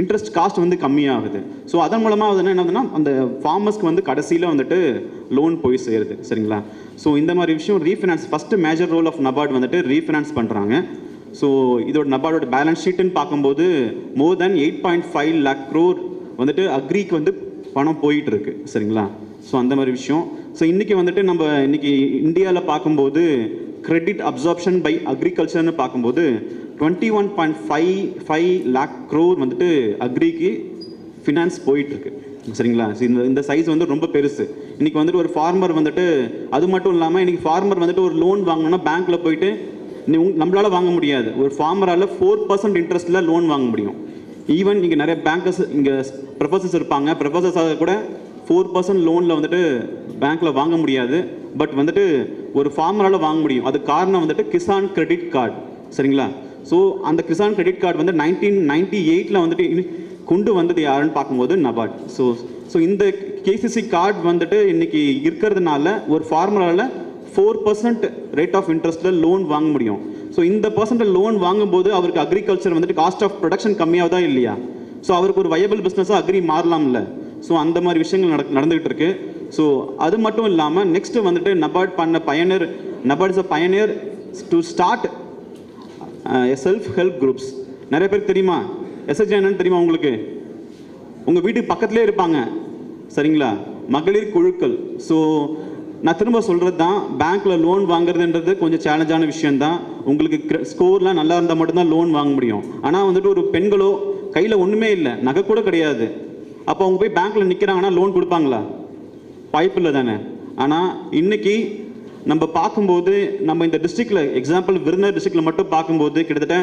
இன்ட்ரெஸ்ட் காஸ்ட் வந்து கம்மியாகுது. ஸோ அதன் மூலமாக வந்து என்னதுன்னா அந்த ஃபார்மர்ஸ்க்கு வந்து கடைசியில் வந்துட்டு லோன் போய் சேருது. சரிங்களா? ஸோ இந்த மாதிரி விஷயம் refinance first major role of NABARD வந்துட்டு ரீஃபினான்ஸ் பண்ணுறாங்க. ஸோ இதோட நபார்டோட பேலன்ஸ் ஷீட்டுன்னு பார்க்கும்போது மோர் தேன் 8.5 lakh crore வந்துட்டு அக்ரிக்கு வந்து பணம் போயிட்டு இருக்கு. சரிங்களா? ஸோ அந்த மாதிரி விஷயம். ஸோ இன்றைக்கி வந்துட்டு நம்ம இன்னைக்கு இந்தியாவில் பார்க்கும்போது கிரெடிட் அப்சார்ப்ஷன் பை அக்ரிகல்ச்சர்னு பார்க்கும்போது 21.55 lakh crore வந்துட்டு அக்ரிக்கு ஃபினான்ஸ் போயிட்டுருக்கு. சரிங்களா? இந்த சைஸ் வந்து ரொம்ப பெருசு. இன்றைக்கி வந்துட்டு ஒரு ஃபார்மர் வந்துட்டு அது மட்டும் இல்லாமல் இன்றைக்கி ஃபார்மர் வந்துட்டு ஒரு லோன் வாங்கணும்னா பேங்க்கில் போயிட்டு நம்மளால் வாங்க முடியாது. ஒரு ஃபார்மரால் 4% இன்ட்ரெஸ்ட்டில் லோன் வாங்க முடியும். ஈவன் இங்கே நிறைய பேங்கர்ஸ் இங்கே ப்ரொஃபஸர்ஸ் இருப்பாங்க, ப்ரொஃபஸர்ஸாக கூட 4% லோனில் வந்துட்டு பேங்க்கில் வாங்க முடியாது. பட் வந்துட்டு ஒரு ஃபார்மரால் வாங்க முடியும். அது காரணம் வந்துட்டு கிசான் கிரெடிட் கார்டு. சரிங்களா? ஸோ அந்த கிசான் கிரெடிட் கார்டு வந்து 1998 வந்துட்டு கொண்டு வந்தது யாருன்னு பார்க்கும்போது நபார்ட். ஸோ இந்த கேசிசி கார்டு வந்துட்டு இன்னைக்கு இருக்கிறதுனால ஒரு ஃபார்மரால் 4% ரேட் ஆஃப் இன்ட்ரெஸ்ட்டில் லோன் வாங்க முடியும். ஸோ இந்த பர்சன்ட் லோன் வாங்கும்போது அவருக்கு அக்ரிகல்ச்சர் வந்துட்டு காஸ்ட் ஆஃப் ப்ரொடக்ஷன் கம்மியாகுதா இல்லையா? ஸோ அவருக்கு ஒரு வயபிள் பிஸ்னஸாக அக்ரி மாறலாம்ல. ஸோ அந்த மாதிரி விஷயங்கள் நடந்துகிட்டு இருக்கு. ஸோ அது மட்டும் இல்லாமல் நெக்ஸ்ட் வந்துட்டு நபார்ட் பண்ண NABARD is a pioneer to start self help groups. நிறைய பேருக்கு தெரியுமா எஸ்ஹெச்ஜி என்னன்னு தெரியுமா உங்களுக்கு? உங்கள் வீட்டுக்கு பக்கத்துலேயே இருப்பாங்க. சரிங்களா? மகளிர் குழுக்கள். ஸோ நான் திரும்ப சொல்கிறது தான், பேங்க்கில் லோன் வாங்குறதுன்றது கொஞ்சம் சேலஞ்சான விஷயந்தான். உங்களுக்கு ஸ்கோர்லாம் நல்லா இருந்தால் மட்டும்தான் லோன் வாங்க முடியும். ஆனால் வந்துட்டு ஒரு பெண்களோ கையில் ஒன்றுமே இல்லை, நகை கூட கிடையாது, அப்போ அவங்க போய் பேங்க்கில் நிற்கிறாங்கன்னா லோன் கொடுப்பாங்களா? வாய்ப்பு இல்லை தானே. ஆனால் இன்னைக்கு நம்ம பார்க்கும்போது நம்ம இந்த டிஸ்ட்ரிக்டில் எக்ஸாம்பிள் விருதுநகர் டிஸ்ட்ரிக்டில் மட்டும் பார்க்கும்போது கிட்டத்தட்ட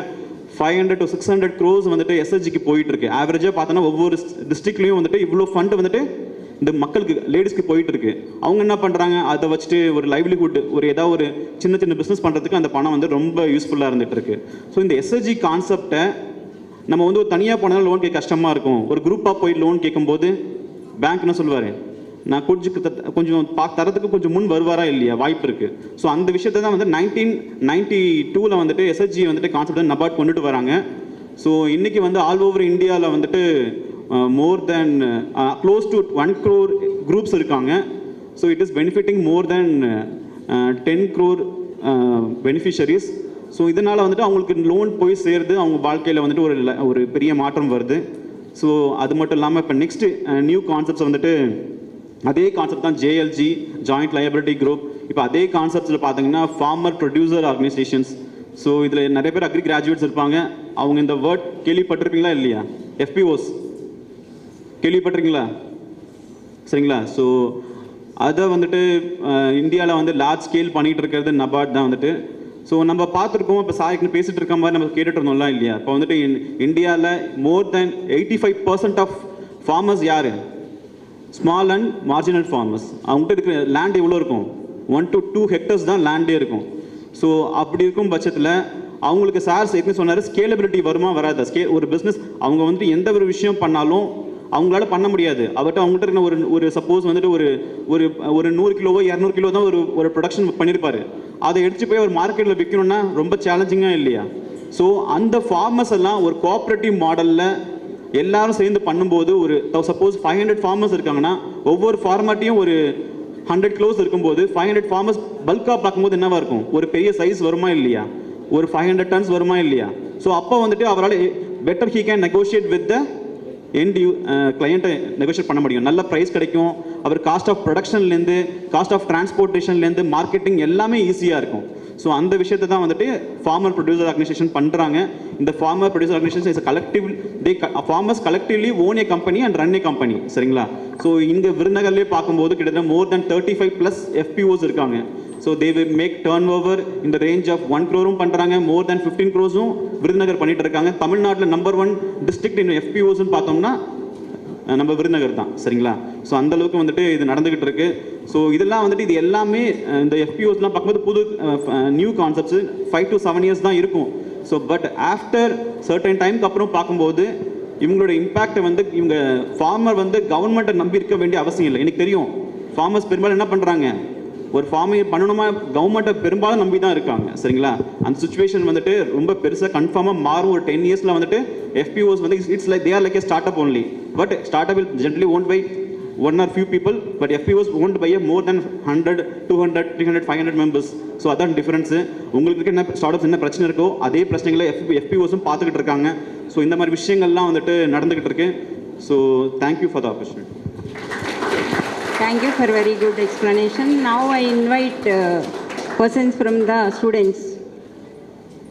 500 to 600 crores வந்துட்டு எஸ்எஸ்ஜிக்கு போயிட்டுருக்கு. ஆவரேஜாக பார்த்தோன்னா ஒவ்வொரு டிஸ்ட்ரிக்ட்லேயும் வந்துட்டு இவ்வளோ ஃபண்டு வந்துட்டு இந்த மக்களுக்கு லேடிஸ்க்கு போயிட்டுருக்கு. அவங்க என்ன பண்ணுறாங்க, அதை வச்சுட்டு ஒரு லைவ்லிஹுட் ஏதாவது ஒரு சின்ன பிஸ்னஸ் பண்ணுறதுக்கு அந்த பணம் வந்து ரொம்ப யூஸ்ஃபுல்லாக இருந்துகிட்டு இருக்கு. ஸோ இந்த எஸ்எஸ்ஜி கான்செப்டை நம்ம வந்து ஒரு தனியாக போனாலும் லோன் கேட்க கஷ்டமாக இருக்கும். ஒரு குரூப்பாக போய் லோன் கேட்கும்போது பேங்க் என்ன சொல்லுவார், நான் கொஞ்சம் தரத்துக்கு கொஞ்சம் முன் வருவாரா இல்லையா? வாய்ப்பு இருக்குது. ஸோ அந்த விஷயத்தை தான் வந்து 1992 வந்துட்டு எஸ்ஹெச்ஜி வந்துட்டு கான்செப்ட் நபார்ட் கொண்டுட்டு வராங்க. ஸோ இன்றைக்கி வந்து ஆல் ஓவர் இந்தியாவில் வந்துட்டு மோர் தேன் க்ளோஸ் டு 1 crore குரூப்ஸ் இருக்காங்க. So it is benefiting more than 10 crore beneficiaries. So இதனால் வந்துட்டு அவங்களுக்கு லோன் போய் சேருது, அவங்க வாழ்க்கையில் வந்துட்டு ஒரு பெரிய மாற்றம் வருது. ஸோ அது மட்டும் இல்லாமல் இப்போ நெக்ஸ்ட்டு நியூ கான்செப்ட்ஸ் வந்துட்டு அதே கான்செப்ட் தான் ஜேஎல்ஜி, ஜாயிண்ட் லயபிலிட்டி குரூப். இப்போ அதே கான்செப்ட்ஸில் பார்த்தீங்கன்னா ஃபார்மர் ப்ரொடியூசர் ஆர்கனைசேஷன்ஸ். ஸோ இதில் நிறைய பேர் அக்ரி கிராஜுவேட்ஸ் இருப்பாங்க. அவங்க இந்த வேர்ட் கேள்விப்பட்டிருப்பீங்களா இல்லையா? எஃபிஓஸ் கேள்விப்பட்டிருக்கீங்களா? சரிங்களா? ஸோ அதை வந்துட்டு இந்தியாவில் வந்து லார்ஜ் ஸ்கேல் பண்ணிகிட்டு இருக்கிறது நபார்ட் தான் வந்துட்டு. ஸோ நம்ம பார்த்துருக்கோம், இப்போ சாய்க்கு பேசிகிட்டு இருக்க மாதிரி நம்ம கேட்டுட்டு இருந்தோம்லாம் இல்லையா? இப்போ வந்துட்டு இந்தியாவில் மோர் தேன் 85% ஆஃப் ஃபார்மர்ஸ் யார்? Small and marginal farmers. அவங்ககிட்ட இருக்கிற லேண்ட் எவ்வளோ இருக்கும்? 1 to 2 hectares தான் லேண்டே இருக்கும். ஸோ அப்படி இருக்கும் பட்சத்தில் அவங்களுக்கு சார் ஏற்கனவே சொன்னார், ஸ்கேலபிலிட்டி வருமா வராது. ஒரு பிஸ்னஸ் அவங்க வந்துட்டு எந்த ஒரு விஷயம் பண்ணாலும் அவங்களால பண்ண முடியாது. அவங்ககிட்ட இருக்க ஒரு சப்போஸ் வந்துட்டு ஒரு 100 கிலோவோ 200 கிலோ தான் ஒரு ப்ரொடக்ஷன் பண்ணியிருப்பாரு. அதை எடுத்து போய் ஒரு மார்க்கெட்டில் விற்கணும்னா ரொம்ப சேலஞ்சிங்காக இல்லையா? ஸோ அந்த ஃபார்மர்ஸ் எல்லாம் ஒரு கோஆப்ரேட்டிவ் மாடலில் எல்லாரும் சேர்ந்து பண்ணும்போது ஒரு சப்போஸ் 500 ஃபார்மர்ஸ் இருக்காங்கன்னா ஒவ்வொரு ஃபார்மர்ட்டையும் ஒரு 100 கிலோஸ் இருக்கும்போது 500 ஃபார்மர்ஸ் பல்காக பார்க்கும்போது என்னவா இருக்கும்? ஒரு பெரிய சைஸ் வருமா இல்லையா? ஒரு 500 டன்ஸ் வருமா இல்லையா? ஸோ அப்போ வந்துட்டு அவரால் better he can negotiate with the end கிளையண்ட்டை நெகோஷியேட் பண்ண முடியும். நல்ல ப்ரைஸ் கிடைக்கும். அவர் காஸ்ட் ஆஃப் ப்ரொடக்ஷன்லேருந்து காஸ்ட் ஆஃப் டிரான்ஸ்போர்ட்டேஷன்லேருந்து மார்க்கெட்டிங் எல்லாமே ஈஸியாக இருக்கும். ஸோ அந்த விஷயத்தை தான் வந்துட்டு ஃபார்மர் ப்ரொடியூசர் ஆர்கனைசேஷன் பண்ணுறாங்க. இந்த farmer producer organisation is collective, farmers collectively own a company and run a company. சரிங்களா? ஸோ இங்கே விருதுநகர்லேயே பார்க்கும்போது கிட்டத்தட்ட more than 35+ FPOs இருக்காங்க. So they will make turnover இந்த ரேஞ்ச் ஆஃப் 1 crore பண்ணுறாங்க. more than 15 crores விருதுநகர் பண்ணிட்டு இருக்காங்க. தமிழ்நாட்டில் நம்பர் 1 டிஸ்ட்ரிக்ட் இன் FPOஸ்ன்னு பார்த்தோம்னா நம்ம விருதுநகர் தான். சரிங்களா? ஸோ அந்தளவுக்கு வந்துட்டு இது நடந்துக்கிட்டு இருக்கு. ஸோ இதெல்லாம் வந்துட்டு இது எல்லாமே இந்த FPOஸ்லாம் பார்க்கும்போது புது நியூ கான்செப்ட்ஸு 5 to 7 years தான் இருக்கும். ஸோ பட் ஆஃப்டர் சர்டன் டைமுக்கு அப்புறம் பார்க்கும்போது இவங்களோட இம்பேக்டை வந்து இவங்க ஃபார்மர் வந்து கவர்மெண்ட்டை நம்பி இருக்க வேண்டிய அவசியம் இல்லை. எனக்கு தெரியும் ஃபார்மர்ஸ் பெரும்பாலும் என்ன பண்ணுறாங்க, ஒரு ஃபார்மிங் பண்ணணுமா கவர்மெண்ட்டை பெரும்பாலும் நம்பி தான் இருக்காங்க. சரிங்களா? அந்த சுச்சுவேஷன் வந்துட்டு ரொம்ப பெருசாக கன்ஃபார்மாக மாறும். ஒரு 10 yearsல வந்துட்டு FPOs வந்து it's like they are like a start up only. But start up will generally owned by one or few people, but FPOs owned by more than 100, 200, 300, 500 members. So அதான் டிஃபரன்ஸு. உங்களுக்கு என்ன ஸ்டார்ட் அப்ஸ் என்ன பிரச்சனை இருக்கோ அதே பிரச்சனைகளை FPOஸும் பார்த்துக்கிட்டு இருக்காங்க. ஸோ இந்த மாதிரி விஷயங்கள்லாம் வந்துட்டு நடந்துக்கிட்டு இருக்கு. So thank you for the opportunity. Thank you for very good explanation. Now I invite persons from the students.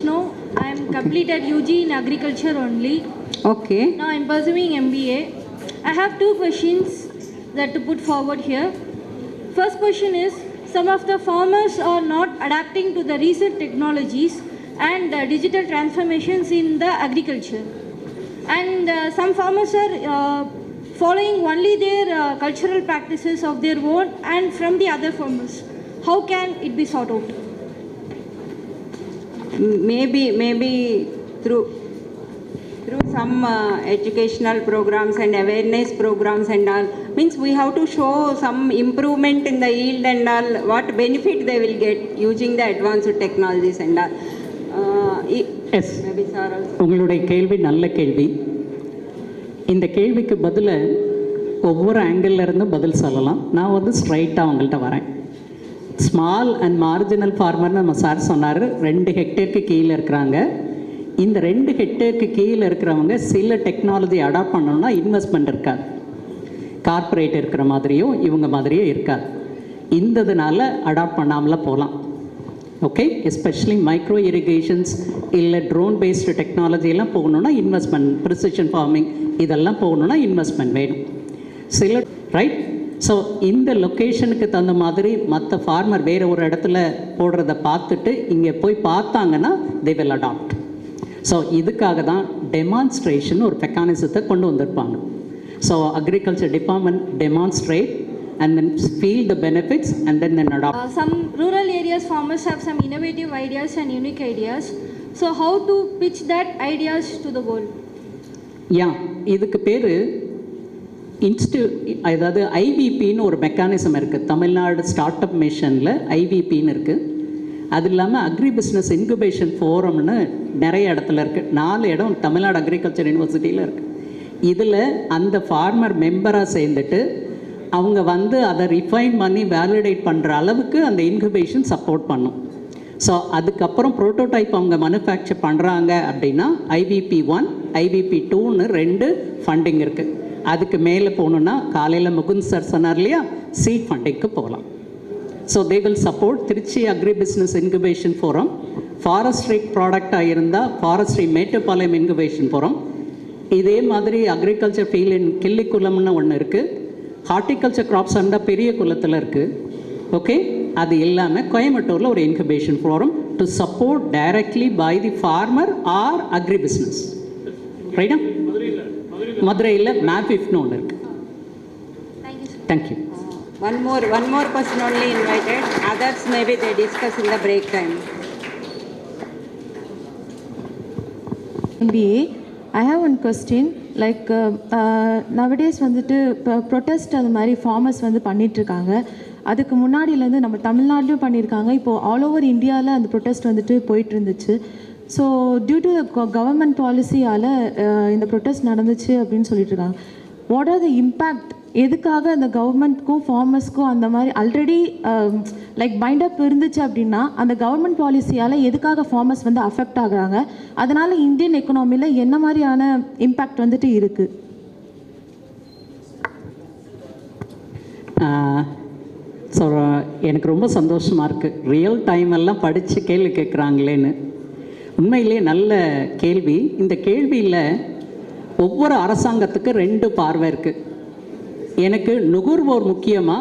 No, I am completed UG in agriculture only. Okay. Now I am pursuing MBA. I have 2 questions that to put forward here. First question is, some of the farmers are not adapting to the recent technologies and digital transformations in the agriculture. And some farmers are following only their cultural practices of their own and from the other farmers. How can it be sought out? Maybe through some educational programs and awareness programs and all. Means we have to show some improvement in the yield and all, what benefit they will get using the advanced technologies and all. Yes. Maybe sir also. உங்களுடைய கேள்வி நல்ல கேள்வி. இந்த கேள்விக்கு பதில் ஒவ்வொரு ஆங்கிளில் இருந்தும் பதில் சொல்லலாம். நான் வந்து ஸ்ட்ரைட்டாக அவங்கள்ட்ட வரேன். ஸ்மால் அண்ட் மார்ஜினல் ஃபார்மர்னு நம்ம சார் சொன்னார், 2 ஹெக்டேருக்கு கீழே இருக்கிறாங்க. இந்த 2 ஹெக்டேருக்கு கீழே இருக்கிறவங்க சில டெக்னாலஜி அடாப்ட் பண்ணணும்னா இன்வெஸ்ட்மெண்ட் இருக்காது. கார்ப்பரேட் இருக்கிற மாதிரியும் இவங்க மாதிரியும் இருக்காது. இந்ததுனால அடாப்ட் பண்ணாமலாம் போகலாம். ஓகே, எஸ்பெஷலி மைக்ரோ இரிகேஷன்ஸ் இல்லை ட்ரோன் பேஸ்டு டெக்னாலஜியெல்லாம் போகணுன்னா இன்வெஸ்ட்மெண்ட், ப்ரிசிஷன் ஃபார்மிங் இதெல்லாம் போகணுன்னா இன்வெஸ்ட்மெண்ட் வேணும் சில, ரைட்? ஸோ இந்த லொக்கேஷனுக்கு தகுந்த மாதிரி மற்ற ஃபார்மர் வேறு ஒரு இடத்துல போடுறத பார்த்துட்டு இங்கே போய் பார்த்தாங்கன்னா தே வில் அடாப்ட். ஸோ இதுக்காக தான் டெமான்ஸ்ட்ரேஷன் ஒரு மெக்கானிசத்தை கொண்டு வந்திருப்பாங்க. So agriculture department demonstrate and then feel the benefits and then adopt. Some rural areas farmers have some innovative ideas and unique ideas. So how to pitch that ideas to the world? இதுக்கு பேர் அதாவது ஐவிபின்னு ஒரு mechanism இருக்குது. Tamil Nadu start up மிஷனில் ஐவிபின்னு இருக்குது. அது இல்லாமல் agri business incubation ஃபோரம்னு நிறைய இடத்துல இருக்குது. 4 இடம் தமிழ்நாடு அக்ரிகல்ச்சர் யூனிவர்சிட்டியில் இருக்குது. இதில் அந்த ஃபார்மர் மெம்பராக சேர்ந்துட்டு அவங்க வந்து அதை ரிஃபைன் பண்ணி வேலிடேட் பண்ணுற அளவுக்கு அந்த இன்குபேஷன் சப்போர்ட் பண்ணும். ஸோ அதுக்கப்புறம் ப்ரோட்டோடைப் அவங்க மேனுஃபேக்சர் பண்ணுறாங்க அப்படின்னா IVP1, IVP2ன்னு 2 ஃபண்டிங் இருக்குது. அதுக்கு மேலே போகணுன்னா காலையில் முகுந்த் சார் சொன்னார் இல்லையா, சீட் ஃபண்டிங்க்கு போகலாம். So they will support Trichy agri business incubation forum. Forestry ப்ராடக்டாக இருந்தால் ஃபாரஸ்ட்ரி மேட்டுப்பாளையம் இன்குபேஷன் ஃபோரம். இதே மாதிரி அக்ரிகல்ச்சர் ஃபீல்ட் இன் கிள்ளிக்குளம்னு ஒன்று இருக்குது. ஹார்டிகல்ச்சர் கிராப்ஸ் இருந்தால் பெரிய குளத்தில் இருக்குது. ஓகே, அது இல்லாமல் கோயம்புத்தூரில் ஒரு incubation forum to support directly by the farmer or agri business. ரைட்டா? மதுரையில் மேபிஃப்னு ஒன்று இருக்குது. Thank you. One more person only invited. Others maybe they discuss in the break time. MBA. I have one question. Like nowadays வந்துட்டு இப்போ protest அது மாதிரி farmers வந்து பண்ணிகிட்ருக்காங்க. அதுக்கு முன்னாடியிலேருந்து நம்ம தமிழ்நாட்டிலும் பண்ணியிருக்காங்க. இப்போது ஆல் ஓவர் இந்தியாவில் அந்த ப்ரொட்டஸ்ட் வந்துட்டு போயிட்டு இருந்துச்சு. ஸோ டியூ டு கவர்மெண்ட் பாலிசியால் இந்த ப்ரொட்டஸ்ட் நடந்துச்சு அப்படின்னு சொல்லிட்டு இருக்காங்க. What are the impact? எதுக்காக அந்த கவர்மெண்ட்க்கும் ஃபார்மர்ஸ்க்கும் அந்த மாதிரி ஆல்ரெடி லைக் பைண்டப் இருந்துச்சு அப்படின்னா அந்த கவர்மெண்ட் பாலிசியால் எதுக்காக ஃபார்மர்ஸ் வந்து அஃபெக்ட் ஆகுறாங்க? அதனால் இந்தியன் எக்கனாமியில் என்ன மாதிரியான இம்பேக்ட் வந்துட்டு இருக்குது? ஸோ எனக்கு ரொம்ப சந்தோஷமாக இருக்குது. ரியல் டைம் எல்லாம் படித்து கேள்வி கேட்குறாங்களேன்னு. உண்மையிலே நல்ல கேள்வி. இந்த கேள்வியில் ஒவ்வொரு அரசாங்கத்துக்கு 2 பார்வை இருக்குது. எனக்கு நுகர்வோர் முக்கியமா,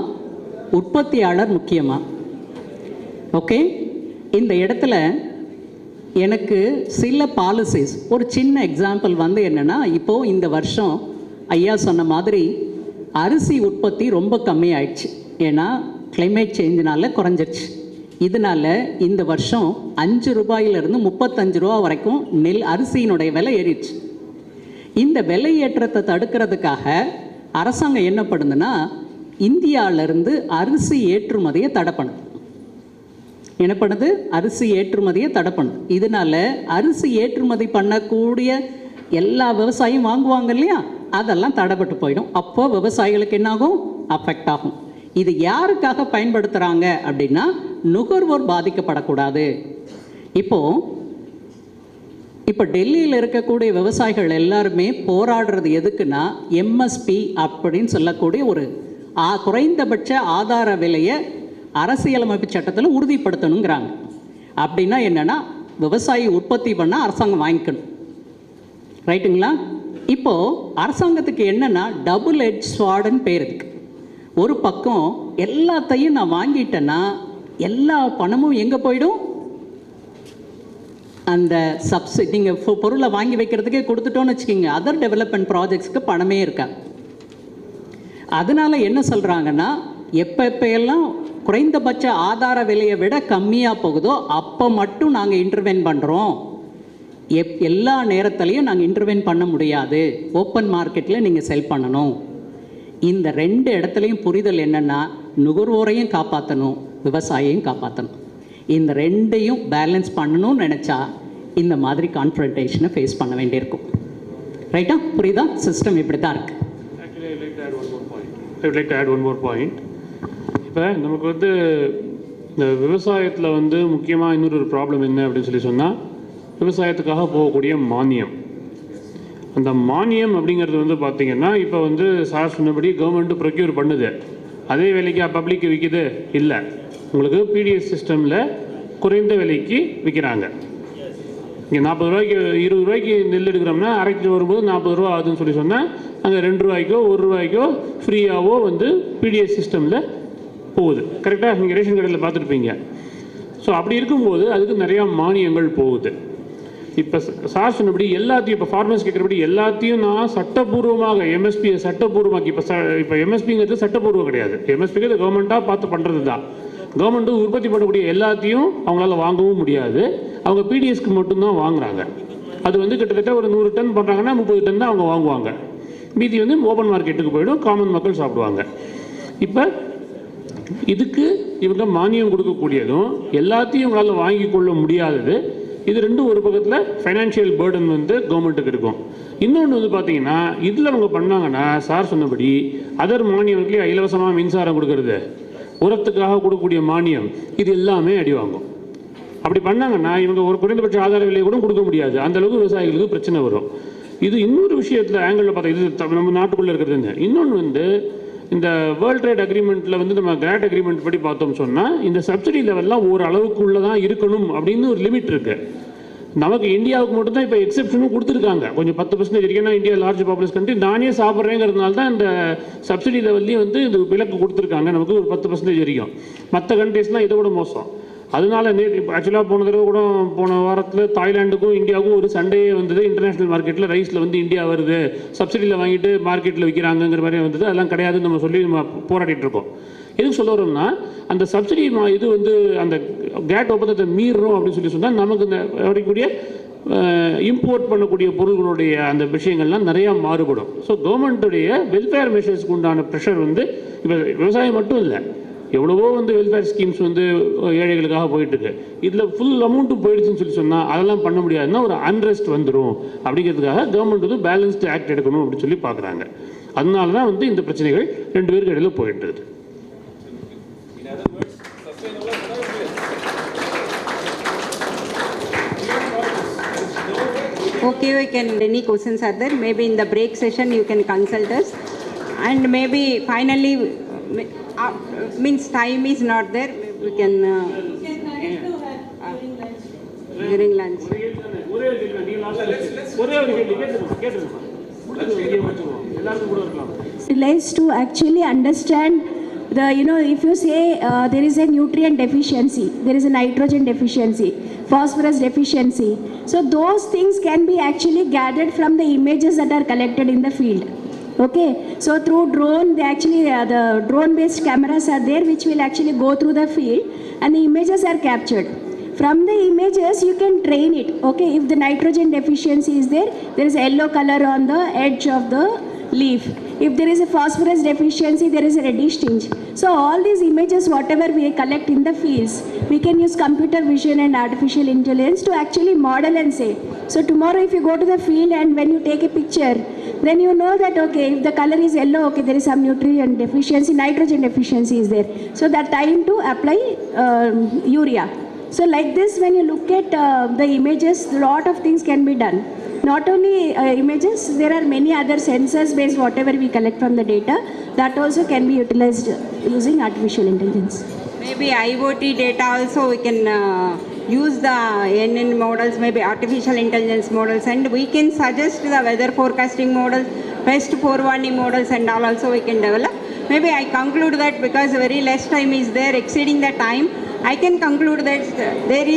உற்பத்தியாளர் முக்கியமா? ஓகே, இந்த இடத்துல எனக்கு சில பாலிசிஸ், ஒரு சின்ன எக்ஸாம்பிள் வந்து என்னென்னா, இப்போது இந்த வருஷம் ஐயா சொன்ன மாதிரி அரிசி உற்பத்தி ரொம்ப கம்மியாயிடுச்சு. ஏன்னா கிளைமேட் சேஞ்சினால குறைஞ்சிருச்சு. இதனால் இந்த வருஷம் 5 ரூபாயிலிருந்து 35 ரூபா வரைக்கும் அரிசியினுடைய விலை ஏறிடுச்சு. இந்த விலை ஏற்றத்தை தடுக்கிறதுக்காக அரசாங்கம் என்ன பண்ணுதுன்னா, இந்தியாவிலேருந்து அரிசி ஏற்றுமதியை தடை பண்ணுது. என்ன பண்ணுது? அரிசி ஏற்றுமதியை தடை பண்ணுது. இதனால் அரிசி ஏற்றுமதி பண்ணக்கூடிய எல்லா விவசாயியும் வாங்குவாங்க இல்லையா, அதெல்லாம் தடைப்பட்டு போயிடும். அப்போது விவசாயிகளுக்கு என்னாகும்? அஃபெக்ட் ஆகும். இது யாருக்காக பயன்படுத்துகிறாங்க அப்படின்னா, நுகர்வோர் பாதிக்கப்படக்கூடாது. இப்போ டெல்லியில் இருக்கக்கூடிய விவசாயிகள் எல்லாருமே போராடுறது எதுக்குன்னா, எம்எஸ்பி அப்படின்னு சொல்லக்கூடிய ஒரு குறைந்தபட்ச ஆதார விலையை அரசியலமைப்பு சட்டத்தில் உறுதிப்படுத்தணுங்கிறாங்க. அப்படின்னா என்னென்னா, விவசாயி உற்பத்தி பண்ணால் அரசாங்கம் வாங்கிக்கணும். ரைட்டுங்களா? இப்போது அரசாங்கத்துக்கு என்னென்னா, டபுள் எட்ஜ் ஸ்வார்டுன்னு பேர் இருக்கு. ஒரு பக்கம் எல்லாத்தையும் நான் வாங்கிட்டேன்னா எல்லா பணமும் எங்கே போயிடும்? அந்த சப்சிடி நீங்கள் பொருளை வாங்கி வைக்கிறதுக்கே கொடுத்துட்டோன்னு வச்சுக்கிங்க, அதர் டெவலப்மெண்ட் ப்ராஜெக்ட்ஸ்க்கு பணமே இருக்காது. அதனால் என்ன சொல்கிறாங்கன்னா, எப்பெல்லாம் குறைந்தபட்ச ஆதார விலையை விட கம்மியாக போகுதோ அப்போ மட்டும் நாங்கள் இன்டர்வென் பண்ணுறோம். எல்லா நேரத்துலையும் நாங்கள் இன்டர்வென் பண்ண முடியாது. ஓப்பன் மார்க்கெட்டில் நீங்கள் செல் பண்ணணும். இந்த 2 இடத்துலையும் புரிதல் என்னென்னா, நுகர்வோரையும் காப்பாற்றணும், விவசாயியையும் காப்பாற்றணும். இந்த 2ஐயும் பேலன்ஸ் பண்ணணும்னு நினச்சா இந்த மாதிரி கான்ஃபரன்டேஷனை ஃபேஸ் பண்ண வேண்டியிருக்கும். ரைட்டா? புரியுதா? சிஸ்டம் இப்படி தான் இருக்குது. Actually, I would like to add one more point. இப்போ நமக்கு வந்து இந்த விவசாயத்தில் வந்து முக்கியமாக இன்னொரு ப்ராப்ளம் என்ன அப்படின்னு சொன்னால், விவசாயத்துக்காக போகக்கூடிய மானியம். அந்த மானியம் அப்படிங்கிறது வந்து பார்த்திங்கன்னா, இப்போ வந்து சார் சொன்னபடி கவர்மெண்ட்டு ப்ரொக்யூர் பண்ணுது, அதே விலைக்கு பப்ளிக்கு விற்கிது இல்லை. உங்களுக்கு பிடிஎஸ் சிஸ்டமில் குறைந்த விலைக்கு விற்கிறாங்க. இங்கே 40 ரூபாய்க்கு 20 ரூபாய்க்கு நெல் எடுக்கிறோம்னா அரை கிலோ வரும்போது 40 ரூபா ஆகுதுன்னு சொன்னால், அங்கே 2 ரூபாய்க்கோ 1 ரூபாய்க்கோ ஃப்ரீயாகவோ வந்து பிடிஎஸ் சிஸ்டமில் போகுது. கரெக்டாக நீங்கள் ரேஷன் கடையில் பார்த்துருப்பீங்க. ஸோ அப்படி இருக்கும்போது அதுக்கு நிறையா மானியங்கள் போகுது. இப்போ சார் சொன்னபடி எல்லாத்தையும், இப்போ ஃபார்மர்ஸ் கேட்குறபடி எல்லாத்தையும் நான் சட்டப்பூர்வமாக எம்எஸ்பியை சட்டப்பூர்வமாக்கி, இப்போ எம்எஸ்பிங்கிறது சட்டப்பூர்வம் கிடையாது. எம்எஸ்பிங்கிறது கவர்மெண்ட்டாக பார்த்து பண்ணுறது தான். கவர்மெண்ட்டு உற்பத்தி பண்ணக்கூடிய எல்லாத்தையும் அவங்களால வாங்கவும் முடியாது. அவங்க பிடிஎஸ்க்கு மட்டும்தான் வாங்குறாங்க. அது வந்து கிட்டத்தட்ட ஒரு 100 டன் பண்ணுறாங்கன்னா 30 டன் தான் அவங்க வாங்குவாங்க. மீதி வந்து ஓப்பன் மார்க்கெட்டுக்கு போயிடும், காமன் மக்கள் சாப்பிடுவாங்க. இப்போ இதுக்கு இவங்க மானியம் கொடுக்கக்கூடியதும் எல்லாத்தையும் இவங்களால் வாங்கி கொள்ள முடியாதது, இது 2 ஒரு பக்கத்தில் ஃபைனான்ஷியல் பேர்டன் வந்து கவர்மெண்ட்டுக்கு இருக்கும். இன்னொன்று வந்து பார்த்தீங்கன்னா, இதில் அவங்க பண்ணாங்கன்னா சார் சொன்னபடி அதர் மானியங்களுக்கே இலவசமாக மின்சாரம் கொடுக்கறது, உரத்துக்காக கொடுக்கக்கூடிய மானியம், இது எல்லாமே அடி வாங்கும். அப்படி பண்ணாங்கன்னா இவங்க ஒரு குறைந்தபட்ச ஆதார விலையை கூட கொடுக்க முடியாது. அந்தளவுக்கு விவசாயிகளுக்கு பிரச்சனை வரும். இது இன்னொரு விஷயத்தில் ஆங்கிளில் பார்த்தா, இது நம்ம நாட்டுக்குள்ளே இருக்கிறதுன்னு. இன்னொன்று வந்து இந்த வேர்ல்ட் ட்ரேட் அக்ரிமெண்ட்டில் வந்து நம்ம கிராட் அக்ரிமெண்ட் படி பார்த்தோம் சொன்னால், இந்த சப்சிடி லெவல்லாம் ஒரு அளவுக்குள்ளே தான் இருக்கணும் அப்படின்னு ஒரு லிமிட் இருக்குது. நமக்கு இந்தியாவுக்கு மட்டும்தான் இப்போ எக்ஸெப்ஷனும் கொடுத்துருக்காங்க, கொஞ்சம் 10% இருக்கு. ஏன்னா இந்தியா லார்ஜ் பாப்புலஸ் கண்ட்ரி, நானே சாப்பிட்றேங்கிறதுனால தான் இந்த சப்சிடி லெவல்லையும் வந்து இந்த விலக்கு கொடுத்துருக்காங்க நமக்கு ஒரு 10% வரைக்கும். மற்ற கண்ட்ரீஸ்லாம் இதை விட மோசம். அதனால ஆக்சுவலாக போன தடவை கூட போன வாரத்தில் தாய்லாண்டுக்கும் இந்தியாவுக்கும் ஒரு சண்டையே வந்தது. இன்டர்நேஷ்னல் மார்க்கெட்டில் ரைஸில் வந்து இந்தியா வருது, சப்சிடியில் வாங்கிட்டு மார்க்கெட்டில் விற்கிறாங்கிற மாதிரி வந்தது. அதெல்லாம் கிடையாதுன்னு நம்ம சொல்லி நம்ம போராடிட்டு இருக்கோம். எதுக்கு சொல்ல வரோம்னா, அந்த சப்சிடி இது வந்து அந்த கேட் ஒப்பந்தத்தை மீறுறோம் அப்படின்னு சொல்லி சொன்னால் நமக்கு இந்த வரக்கூடிய இம்போர்ட் பண்ணக்கூடிய பொருள்களுடைய அந்த விஷயங்கள்லாம் நிறையா மாறுபடும். ஸோ கவர்மெண்ட்டுடைய வெல்ஃபேர் மெஷர்ஸ்க்கு உண்டான ப்ரெஷர் வந்து இப்போ விவசாயம் மட்டும் இல்லை, எவ்வளவோ வந்து வெல்ஃபேர் ஸ்கீம்ஸ் வந்து ஏழைகளுக்காக போயிட்டுருக்கு. இதில் ஃபுல் அமௌண்ட்டும் போயிடுச்சுன்னு சொல்லி சொன்னால் அதெல்லாம் பண்ண முடியாதுன்னா ஒரு அன்ரெஸ்ட் வந்துடும். அப்படிங்கிறதுக்காக கவர்மெண்ட் வந்து பேலன்ஸ்டு ஆக்ட் எடுக்கணும் அப்படின்னு சொல்லி பார்க்குறாங்க. அதனால தான் வந்து இந்த பிரச்சனைகள் ரெண்டு பேருக்கு இடையில போயிட்டு இருக்குது. Okay, we can, any questions are there? Maybe in the break session you can consult us. And maybe finally, means time is not there, we can during lunch. Realize to actually understand the, if you say there is a nutrient deficiency, there is a nitrogen deficiency, phosphorus deficiency. So those things can be actually gathered from the images that are collected in the field. Okay, so through drone, they actually the drone based cameras are there which will actually go through the field and the images are captured. From the images you can train it. Okay, if the nitrogen deficiency is there, there is a yellow color on the edge of the leaf. If there is a phosphorus deficiency, there is a reddish tinge. So all these images, whatever we collect in the fields, we can use computer vision and artificial intelligence to actually model and say. So tomorrow if you go to the field and when you take a picture, then you know that, okay, if the color is yellow, okay, there is some nutrient deficiency, nitrogen deficiency is there. So that time to apply urea. So like this, when you look at the images, a lot of things can be done. Not only images, there are many other sensors based whatever we collect from the data that also can be utilized using artificial intelligence. Maybe IoT data also we can use the NN models, maybe artificial intelligence models, and we can suggest the weather forecasting models, pest forewarning models and all also we can develop. Maybe I conclude that because very less time is there, exceeding the time, I can conclude that there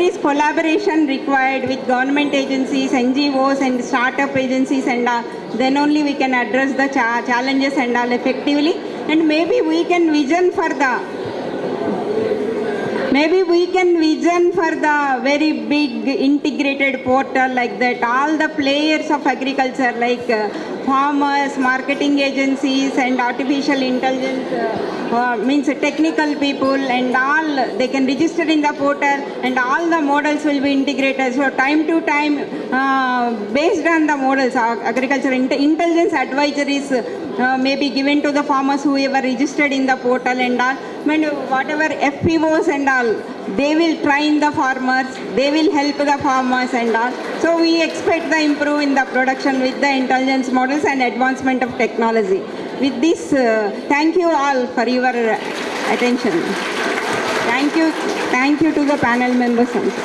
is collaboration required with government agencies, NGOs and startup agencies, and then only we can address the challenges and all effectively. And maybe we can vision for the very big integrated portal like that. All the players of agriculture like farmers, marketing agencies and artificial intelligence means technical people and all, they can register in the portal and all the models will be integrated. So time to time based on the models, agriculture intelligence advisories may be given to the farmers who ever registered in the portal and all. When whatever FPOs and all, they will train the farmers, they will help the farmers and all. So we expect the improve in the production with the intelligence models and advancement of technology. With this, thank you all for your attention. Thank you to the panel members also.